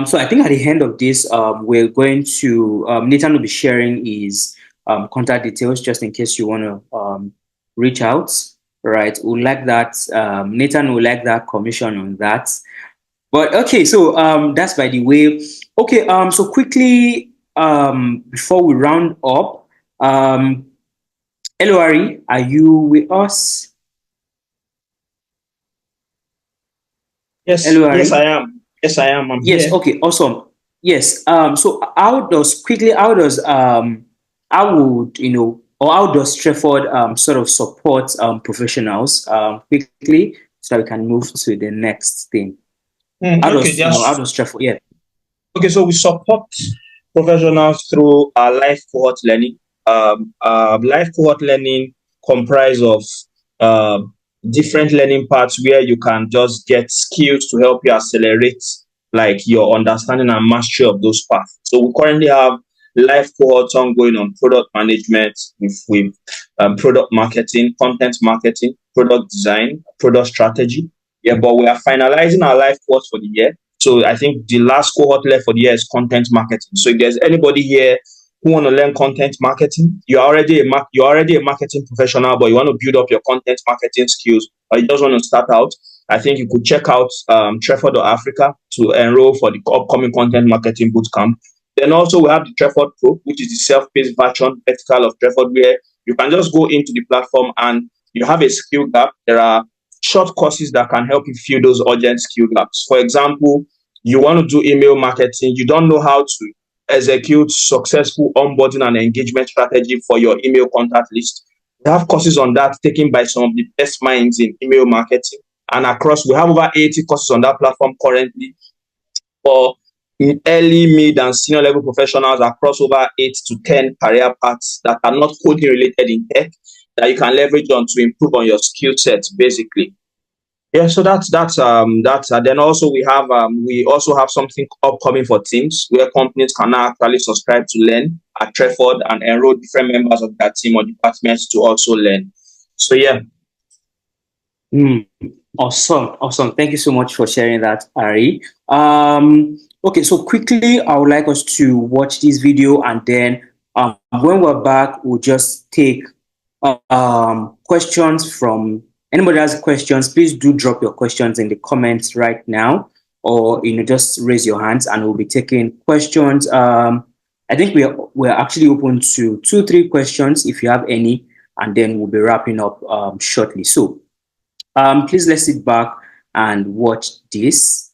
So I think at the end of this, we're going to Nathan will be sharing his contact details just in case you want to reach out. Right? We'll like that. Nathan will like that commission on that. But okay, so that's by the way. Okay. So quickly, before we round up, hello Ari, are you with us? Yes, Hello, Ari? yes, I am. Yes, I am. I'm Yes, here. okay, awesome. Yes. So how would or how does Trefford sort of support professionals quickly so that we can move to the next thing? How Okay, does Trefford, yeah. Okay, so we support professionals through our life cohort learning. Life cohort learning comprise of different learning paths where you can just get skills to help you accelerate like your understanding and mastery of those paths. So we currently have life cohorts ongoing on product management with product marketing, content marketing, product design, product strategy. Yeah, but we are finalizing our life cohorts for the year. So I think the last cohort left for the year is content marketing. So if there's anybody here who want to learn content marketing, you're already a marketing professional, but you want to build up your content marketing skills, or you just want to start out, I think you could check out Trefford.Africa to enroll for the upcoming content marketing bootcamp. Then also we have the Trefford Pro, which is the self-paced version vertical of Trefford, where you can just go into the platform and you have a skill gap. There are short courses that can help you fill those urgent skill gaps. For example, you want to do email marketing, you don't know how to execute successful onboarding and engagement strategy for your email contact list. We have courses on that taken by some of the best minds in email marketing. And we have over 80 courses on that platform currently for early, mid, and senior level professionals across over 8 to 10 career paths that are not coding related in tech that you can leverage on to improve on your skill sets, basically. Yeah, so that's then also we also have something upcoming for teams where companies can now actually subscribe to learn at Trefford and enroll different members of that team or departments to also learn. So yeah. Awesome. Thank you so much for sharing that, Ari. Okay, so quickly, I would like us to watch this video, and then when we're back, we'll just take questions from anybody has questions. Please do drop your questions in the comments right now, or just raise your hands, and we'll be taking questions. I think we're actually open to 2-3 questions if you have any, and then we'll be wrapping up shortly. So please let's sit back and watch this.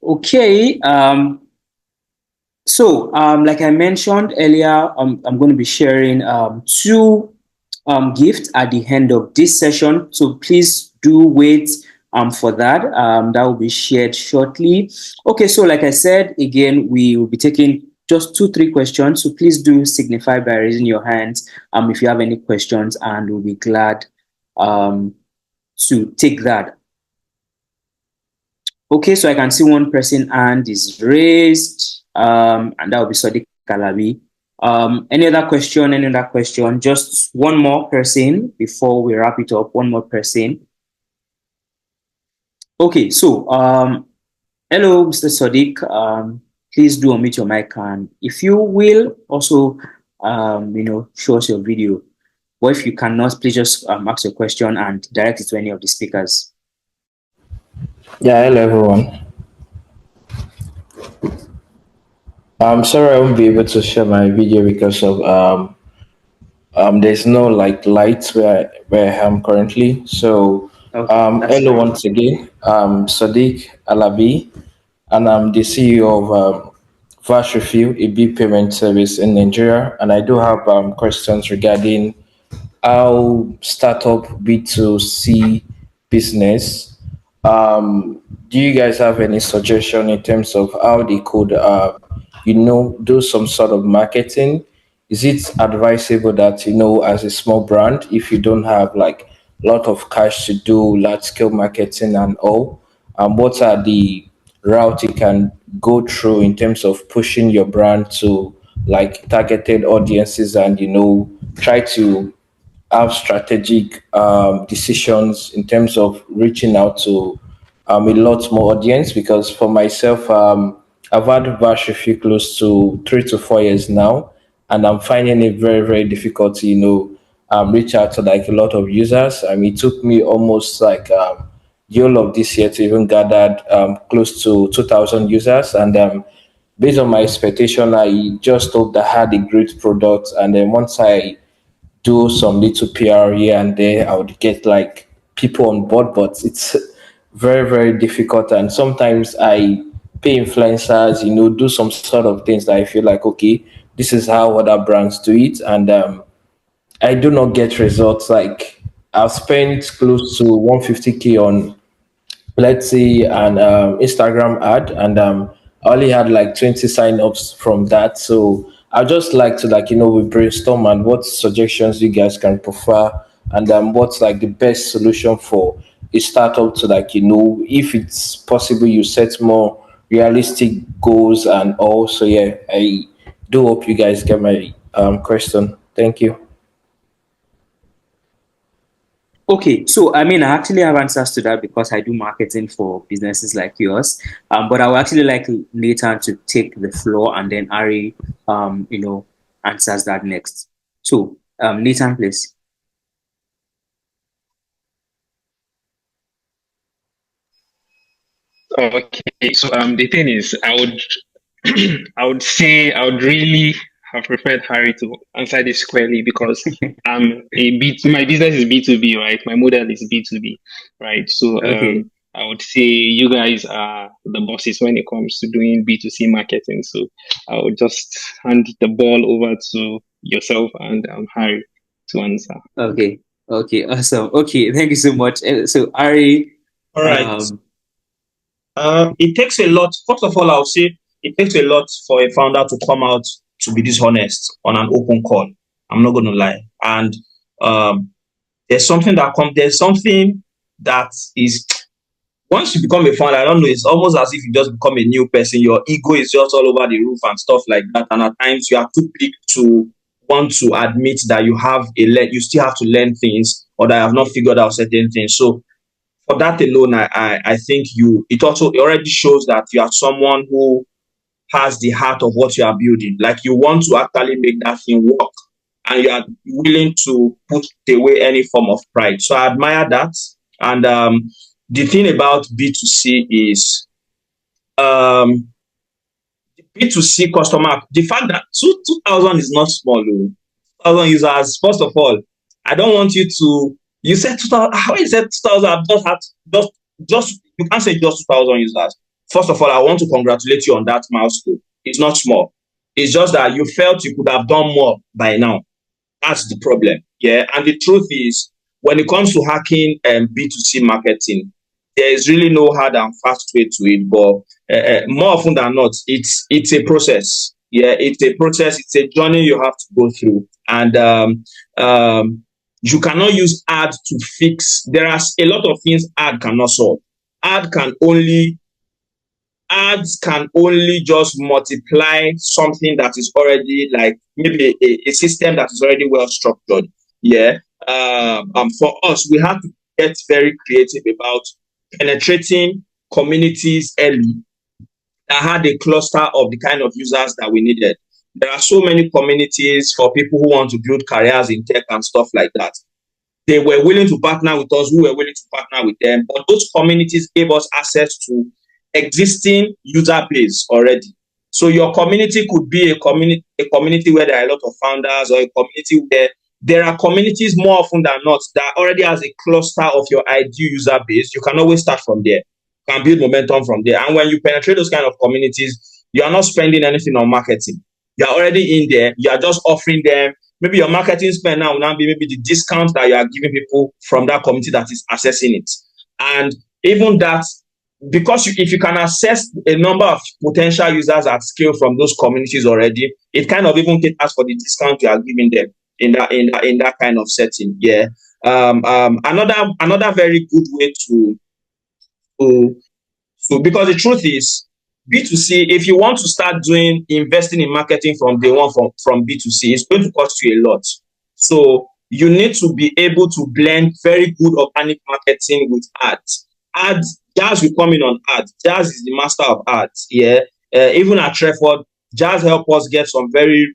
Okay. So, like I mentioned earlier, I'm going to be sharing two gifts at the end of this session. So please do wait for that. That will be shared shortly. Okay, so like I said, again, we will be taking just 2, 3 questions. So please do signify by raising your hands if you have any questions, and we'll be glad to take that. Okay, so I can see one person hand is raised, and that will be Sadiq Kalabi. Any other question? Any other question? Just one more person before we wrap it up. One more person. Okay, so hello, Mr. Sadiq. Please do unmute your mic, and if you will also, show us your video. Or if you cannot, please just ask your question and direct it to any of the speakers. Yeah, hello everyone. I'm sorry I won't be able to share my video because of there's no like light where I am currently. So Okay, that's hello fine. once again. Sadiq Alabi, and I'm the CEO of Fast Refill, a big payment service in Nigeria. And I do have questions regarding how startup B2C business. Do you guys have any suggestion in terms of how they could, do some sort of marketing? Is it advisable that, as a small brand, if you don't have like a lot of cash to do large scale marketing and all, what are the route you can go through in terms of pushing your brand to like targeted audiences and, try to have strategic decisions in terms of reaching out to a lot more audience? Because for myself, I've had Varshifi close to 3 to 4 years now, and I'm finding it very, very difficult to, reach out to like a lot of users. It took me almost like the whole of this year to even gather close to 2,000 users. And based on my expectation, I just hope I had a great product. And then once I do some little PR here and there, I would get like people on board, but it's very, very difficult. And sometimes I pay influencers, do some sort of things that I feel like, okay, this is how other brands do it. And I do not get results. Like I've spent close to 150K on, let's say, an Instagram ad, and I only had like 20 sign-ups from that. So I just like to like we brainstorm and what suggestions you guys can prefer, and what's like the best solution for a startup to like if it's possible you set more realistic goals and all. So yeah, I do hope you guys get my question. Thank you. Okay, so I mean, I actually have answers to that because I do marketing for businesses like yours. But I would actually like Nathan to take the floor, and then Ari, answers that next. So, Nathan, please. Okay, so the thing is, I would I would say I would really have preferred Harry to answer this squarely because my business is B2B, right? My model is B2B, right? So Okay. I would say you guys are the bosses when it comes to doing B2C marketing. So I would just hand the ball over to yourself and Harry to answer. Okay. Okay. Awesome. Okay. Thank you so much. So, Ari, All right. um, It takes a lot. First of all, I'll say it takes a lot for a founder to come out to be dishonest on an open call. I'm not going to lie. And there's something that is, once you become a founder, I don't know, it's almost as if you just become a new person. Your ego is just all over the roof and stuff like that. And at times you are too big to want to admit that you still have to learn things, or that you have not figured out certain things. So for that alone, I think it already shows that you are someone who has the heart of what you are building. Like you want to actually make that thing work, and you are willing to put away any form of pride. So I admire that. And the thing about B2C is B2C customer, the fact that 2,000 is not small. 2,000 users, first of all, I don't want you to, you said 2,000, how is that 2,000? I've just had, just, you can't say just 2,000 users. first of all, I want to congratulate you on that milestone. It's not small. It's just that you felt you could have done more by now. That's the problem. Yeah. And the truth is, when it comes to hacking and B2C marketing, there is really no hard and fast way to it. But more often than not, it's a process. Yeah, it's a process. It's a journey you have to go through. And you cannot use ad to fix. There are a lot of things ad cannot solve. Ads can only just multiply something that is already like maybe a system that is already well structured. Yeah. For us, we have to get very creative about penetrating communities early that had a cluster of the kind of users that we needed. There are so many communities for people who want to build careers in tech and stuff like that. They were willing to partner with us, we were willing to partner with them, but those communities gave us access to existing user base already. So your community could be a community where there are a lot of founders, or a community where there are communities more often than not that already has a cluster of your ideal user base. You can always start from there. You can build momentum from there. And when you penetrate those kind of communities, you are not spending anything on marketing. You are already in there. You are just offering them. Maybe your marketing spend now will now be maybe the discount that you are giving people from that community that is accessing it. And even that, because if you can access a number of potential users at scale from those communities already, it kind of even caters for the discount you are giving them in that kind of setting. Yeah. Another very good way to because the truth is, B2C, if you want to start investing in marketing from day one from B2C, it's going to cost you a lot. So you need to be able to blend very good organic marketing with ads. Jazz will come in on ads. Jazz is the master of ads. Yeah. Even at Treford, Jazz helped us get some very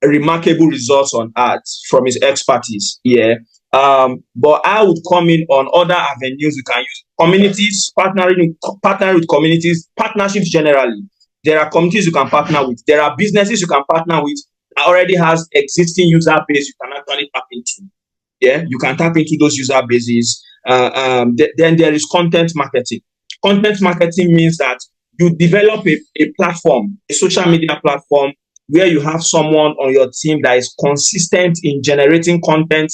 remarkable results on ads from his expertise. Yeah. But I would come in on other avenues. You can use communities, partnering with communities, partnerships generally. There are communities you can partner with. There are businesses you can partner with that already has existing user base you can actually tap into. Yeah, you can tap into those user bases. Then there is content marketing. Content marketing means that you develop a platform, a social media platform, where you have someone on your team that is consistent in generating content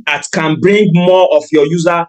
that can bring more of your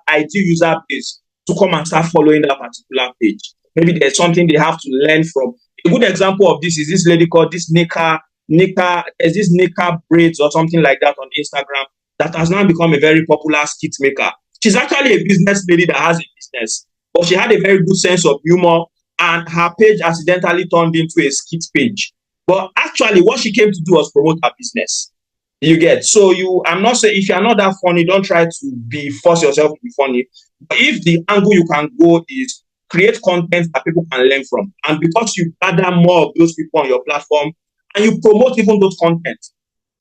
ideal user base to come and start following that particular page. Maybe there's something they have to learn from. A good example of this is this lady called this Nika, there's this Nika braids or something like that on Instagram that has now become a very popular skit maker. She's actually a business lady that has a business, but she had a very good sense of humor, and her page accidentally turned into a skit page. But actually, what she came to do was promote her business. You get, so I'm not saying if you're not that funny, don't try to force yourself to be funny. But if the angle you can go is create content that people can learn from, and because you gather more of those people on your platform and you promote even those content,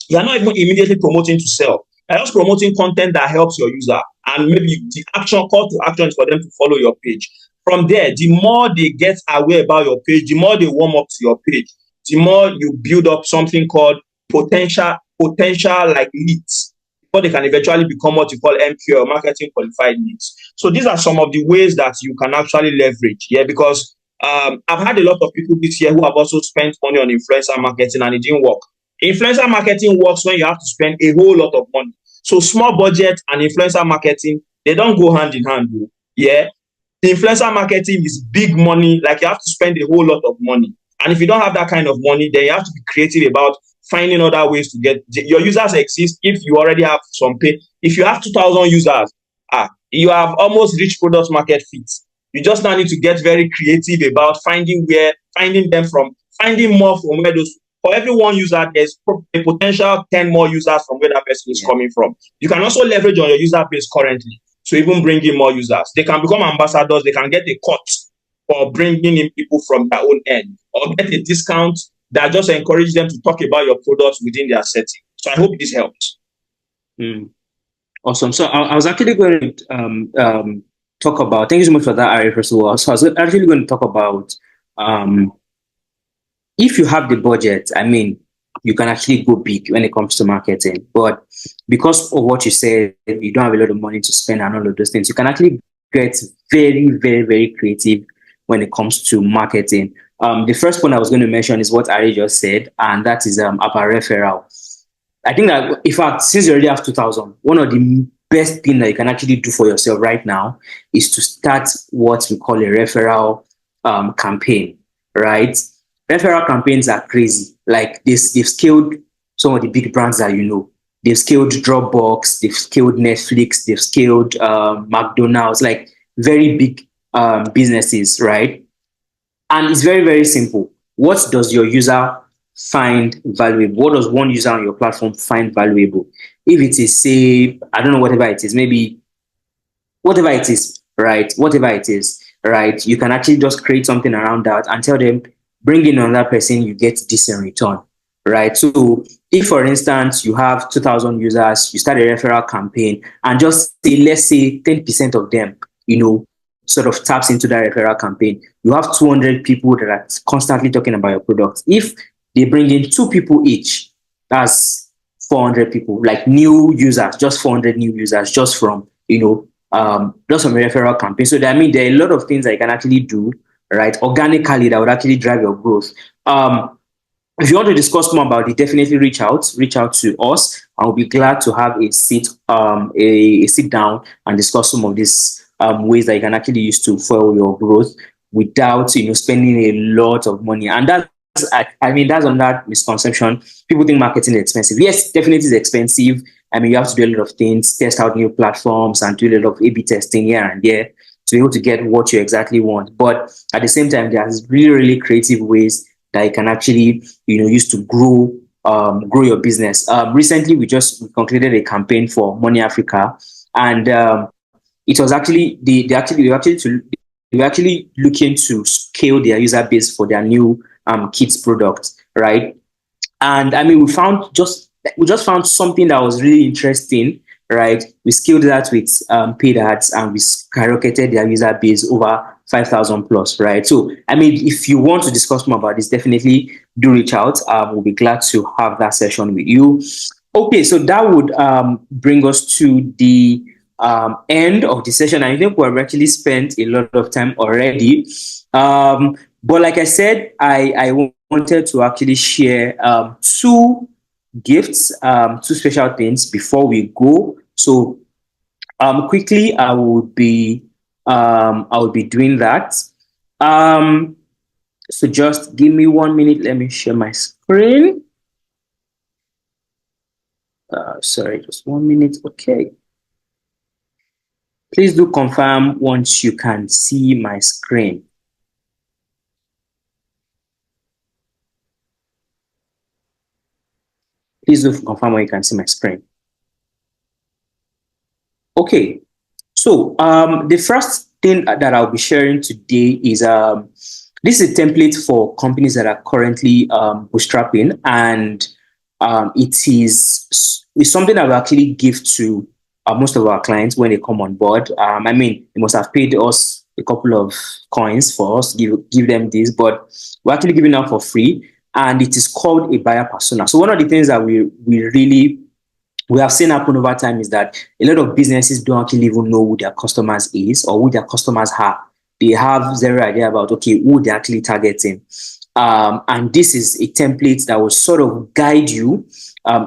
you're not even immediately promoting to sell. You're just promoting content that helps your user, and maybe the call to action is for them to follow your page. From there, the more they get aware about your page, the more they warm up to your page, the more you build up something called potential like leads, before they can eventually become what you call MQ or marketing qualified leads. So these are some of the ways that you can actually leverage. Yeah, because I've had a lot of people this year who have also spent money on influencer marketing and it didn't work. Influencer marketing works when you have to spend a whole lot of money. So small budget and influencer marketing, they don't go hand in hand. Yeah. The influencer marketing is big money, like you have to spend a whole lot of money. And if you don't have that kind of money, then you have to be creative about finding other ways to get your users exist. If you already have some pay, if you have 2,000 users, you have almost reached product market fit. You just now need to get very creative about finding more from where those. For every one user, there's a potential 10 more users from where that person is coming from. You can also leverage on your user base currently to even bring in more users. They can become ambassadors. They can get a cut for bringing in people from their own end, or get a discount that just encourages them to talk about your products within their setting. So I hope this helps. Awesome. So I was actually going to talk about, thank you so much for that, Ari, first of all. So I was actually going to talk about, if you have the budget, I mean, you can actually go big when it comes to marketing. But because of what you said, you don't have a lot of money to spend and all of those things, you can actually get very, very, very creative when it comes to marketing. The first point I was going to mention is what Ari just said, and that is about referral. I think that, in fact, since you already have 2,000, one of the best thing that you can actually do for yourself right now is to start what we call a referral campaign, right? Referral campaigns are crazy. Like this, they've scaled some of the big brands that you know. They've scaled Dropbox, they've scaled Netflix, they've scaled McDonald's, like very big businesses, right? And it's very, very simple. What does your user find valuable? What does one user on your platform find valuable? If it is, say, I don't know, whatever it is, maybe whatever it is, right? Whatever it is, right? You can actually just create something around that and tell them, bring in another person, you get this in return, right? So if, for instance, you have 2,000 users, you start a referral campaign and just say, let's say 10% of them, sort of taps into that referral campaign, you have 200 people that are constantly talking about your product. If they bring in 2 people each, that's 400 people, like new users, just 400 new users, just from, just from a referral campaign. So that, I mean, there are a lot of things that you can actually do, right, organically, that would actually drive your growth. If you want to discuss more about it, definitely reach out to us. I'll be glad to have a sit down and discuss some of these ways that you can actually use to fuel your growth without spending a lot of money. And that's on that misconception. People think marketing is expensive. Yes, definitely is expensive. I mean, you have to do a lot of things, test out new platforms, and do a lot of A/B testing here and there to be able to get what you exactly want. But at the same time, there's really, really creative ways that you can actually use to grow your business. Recently, we concluded a campaign for Money Africa, and it was actually they were actually looking to scale their user base for their new kids product, right? And I mean, we just found something that was really interesting, right? We scaled that with paid ads, and we skyrocketed their user base over 5,000 plus, right? So, I mean, if you want to discuss more about this, definitely do reach out. We'll be glad to have that session with you. Okay, so that would bring us to the end of the session. I think we've actually spent a lot of time already. But like I said, I wanted to actually share 2 gifts, 2 special things before we go. So quickly, I will be doing that. So just give me 1 minute. Let me share my screen. Sorry, just 1 minute. Okay. Please do confirm once you can see my screen. Please do confirm when you can see my screen. Okay. So the first thing that I'll be sharing today is this is a template for companies that are currently bootstrapping, and it's something that we actually give to most of our clients when they come on board. I mean, they must have paid us a couple of coins for us to give them this, but we're actually giving out for free, and it is called a buyer persona. So one of the things that we have seen happen over time is that a lot of businesses don't actually even know who their customers is or who their customers are. They have zero idea about, okay, who they're actually targeting. And this is a template that will sort of guide you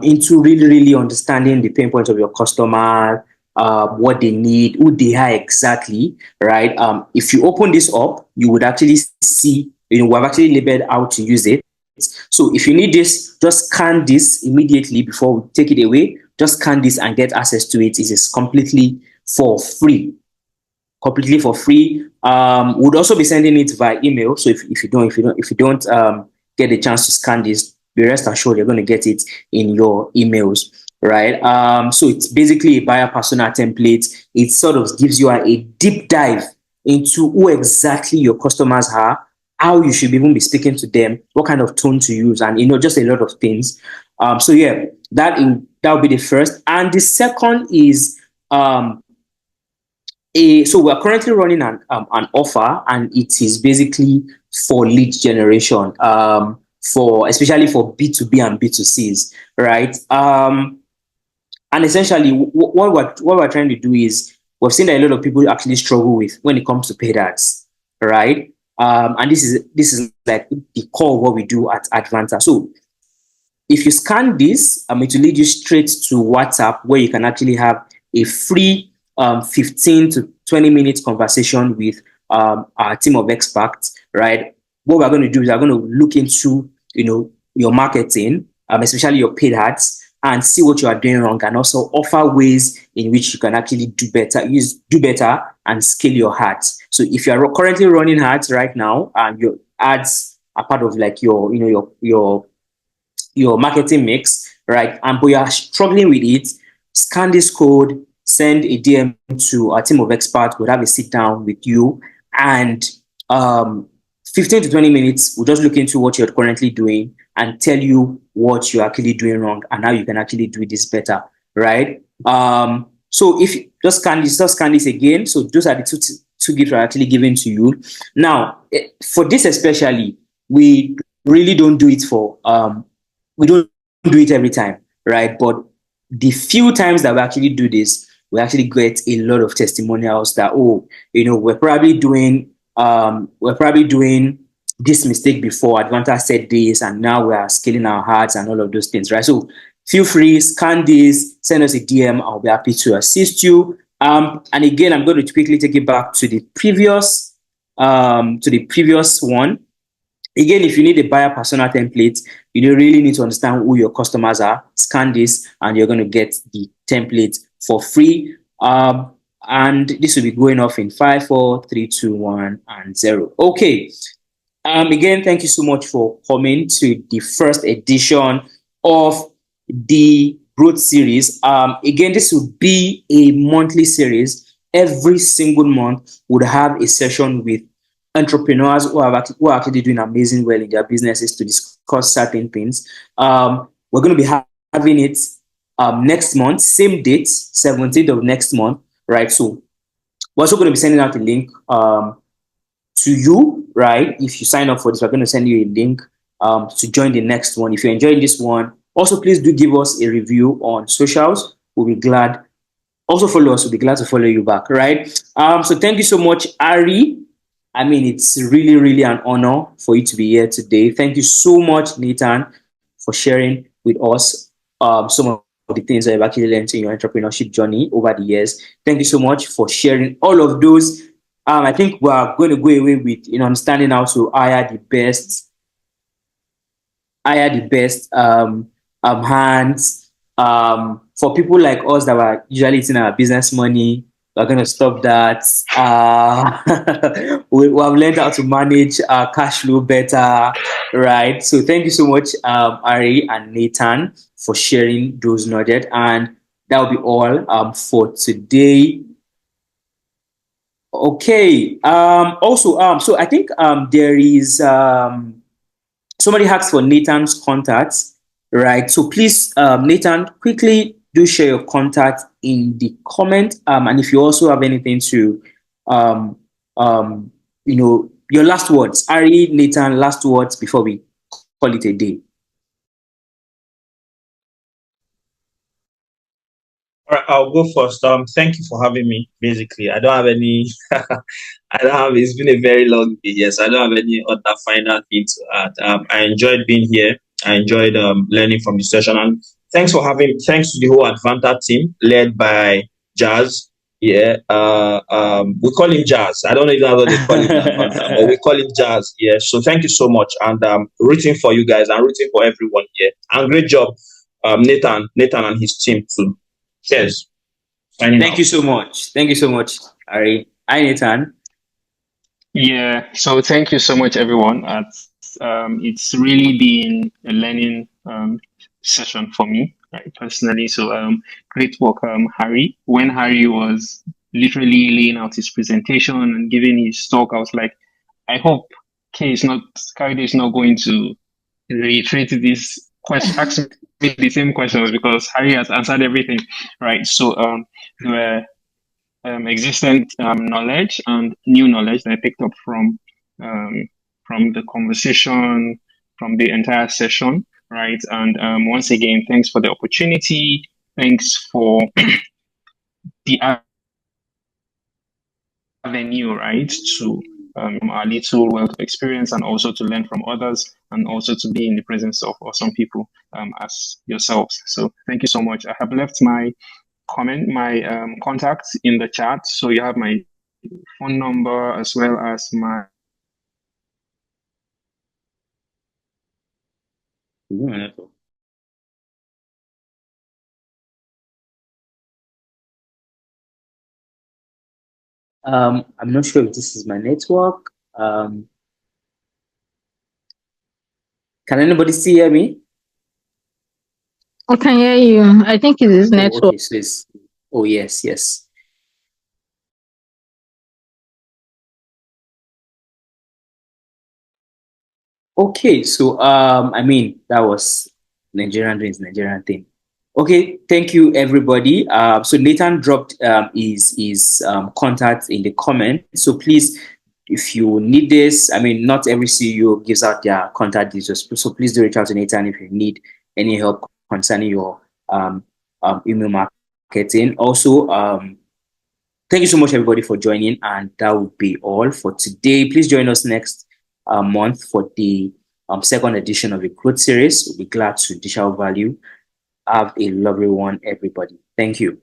into really, really understanding the pain points of your customer, what they need, who they are exactly, right? If you open this up, you would actually see, we've actually labeled how to use it. So if you need this, just scan this immediately before we take it away. Just scan this and get access to it. It is completely for free. Completely for free. We'd also be sending it via email. So if you don't get the chance to scan this, be rest assured you're going to get it in your emails, right? So it's basically a buyer persona template. It sort of gives you a deep dive into who exactly your customers are, how you should even be speaking to them, what kind of tone to use, and just a lot of things. So yeah, that will be the first. And the second is so we're currently running an offer, and it is basically for lead generation, especially for B2B and B2Cs, right? And essentially what we're trying to do is, we've seen that a lot of people actually struggle with when it comes to paid ads, right? And this is like the core of what we do at Advantar. So if you scan this, it will lead you straight to WhatsApp, where you can actually have a free 15 to 20 minute conversation with our team of experts, right? What we're going to do is we're going to look into, your marketing, especially your paid ads, and see what you are doing wrong, and also offer ways in which you can actually do better and scale your ads. So if you are currently running ads right now, and your ads are part of like your marketing mix, right? And but you are struggling with it, scan this code, send a DM to our team of experts. We'll have a sit down with you, and 15 to 20 minutes, we'll just look into what you're currently doing and tell you what you're actually doing wrong and how you can actually do this better, right? So if you just scan this again. So those are the two gifts we're actually giving to you. Now, for this especially, we really don't do it we don't do it every time, right? But the few times that we actually do this, we actually get a lot of testimonials that, we're probably doing this mistake before. Advantar said this, and now we are scaling our ads and all of those things, right? So feel free, scan this, send us a DM. I'll be happy to assist you. And again, I'm going to quickly take it back to the previous one. Again, if you need a buyer persona template, you really need to understand who your customers are. Scan this, and you're going to get the template for free. And this will be going off in 5, 4, 3, 2, 1, and 0. Okay. Again, thank you so much for coming to the first edition of the growth series. Again, this will be a monthly series. Every single month would have a session with entrepreneurs who are actually doing amazing well in their businesses to discuss certain things. We're going to be having it next month, same date, 17th of next month, right? So we're also going to be sending out a link to you, right? If you sign up for this, we're going to send you a link to join the next one. If you're enjoying this one, also please do give us a review on socials. We'll be glad. Also follow us. We'll be glad to follow you back, right? So thank you so much, Ari. I mean, it's really, really an honor for you to be here today. Thank you so much, Nathan, for sharing with us some of the things that you've actually learned in your entrepreneurship journey over the years. Thank you so much for sharing all of those. I think we are going to go away with understanding how to hire the best hands for people like us that were usually eating our business money. We're going to stop that. We have learned how to manage our cash flow better, right? So thank you so much, Ari and Nathan, for sharing those nuggets. And that will be all for today. Okay. So I think there is somebody asked for Nathan's contacts, right? So please, Nathan, quickly do share your contact in the comment. And if you also have anything to, your last words, Ari, Nathan, last words before we call it a day. All right, I'll go first. Thank you for having me. Basically, I don't have any. It's been a very long day. Yes, I don't have any other final thing to add. I enjoyed being here. I enjoyed learning from the session, and thanks to the whole Advantar team led by Jazz. Yeah, we call him Jazz. I don't know if that's what they call him in Advantar, but we call him Jazz. Yeah. So thank you so much, and rooting for you guys and rooting for everyone here. And great job, Nathan and his team too. Cheers. Thank you so much. Thank you so much, Ari. Hi, Nathan. Yeah, so thank you so much, everyone. It's really been a learning session for me, right, personally. So great work, Harry. When Harry was literally laying out his presentation and giving his talk, I was like, I hope Kayode is not going to reiterate this question, ask me the same questions, because Harry has answered everything, right? So there were existent knowledge and new knowledge that I picked up from the conversation, from the entire session, right? And once again, thanks for the opportunity. Thanks for the avenue, right, to our little wealth of experience, and also to learn from others, and also to be in the presence of awesome people as yourselves. So thank you so much. I have left my contacts in the chat, so you have my phone number as well as my I'm not sure if this is my network. Can anybody still hear me? I can hear you. I think it is network. Okay, so it's, oh yes, yes. Okay, so I mean that was Nigerian thing. Okay, thank you everybody. So Nathan dropped his contact in the comment. So please, if you need this, I mean, not every CEO gives out their contact details. So please do reach out to Nathan if you need any help concerning your email marketing. Also, thank you so much everybody for joining, and that would be all for today. Please join us next month for the second edition of the growth series. We'll be glad to dish out value. Have a lovely one, everybody. Thank you.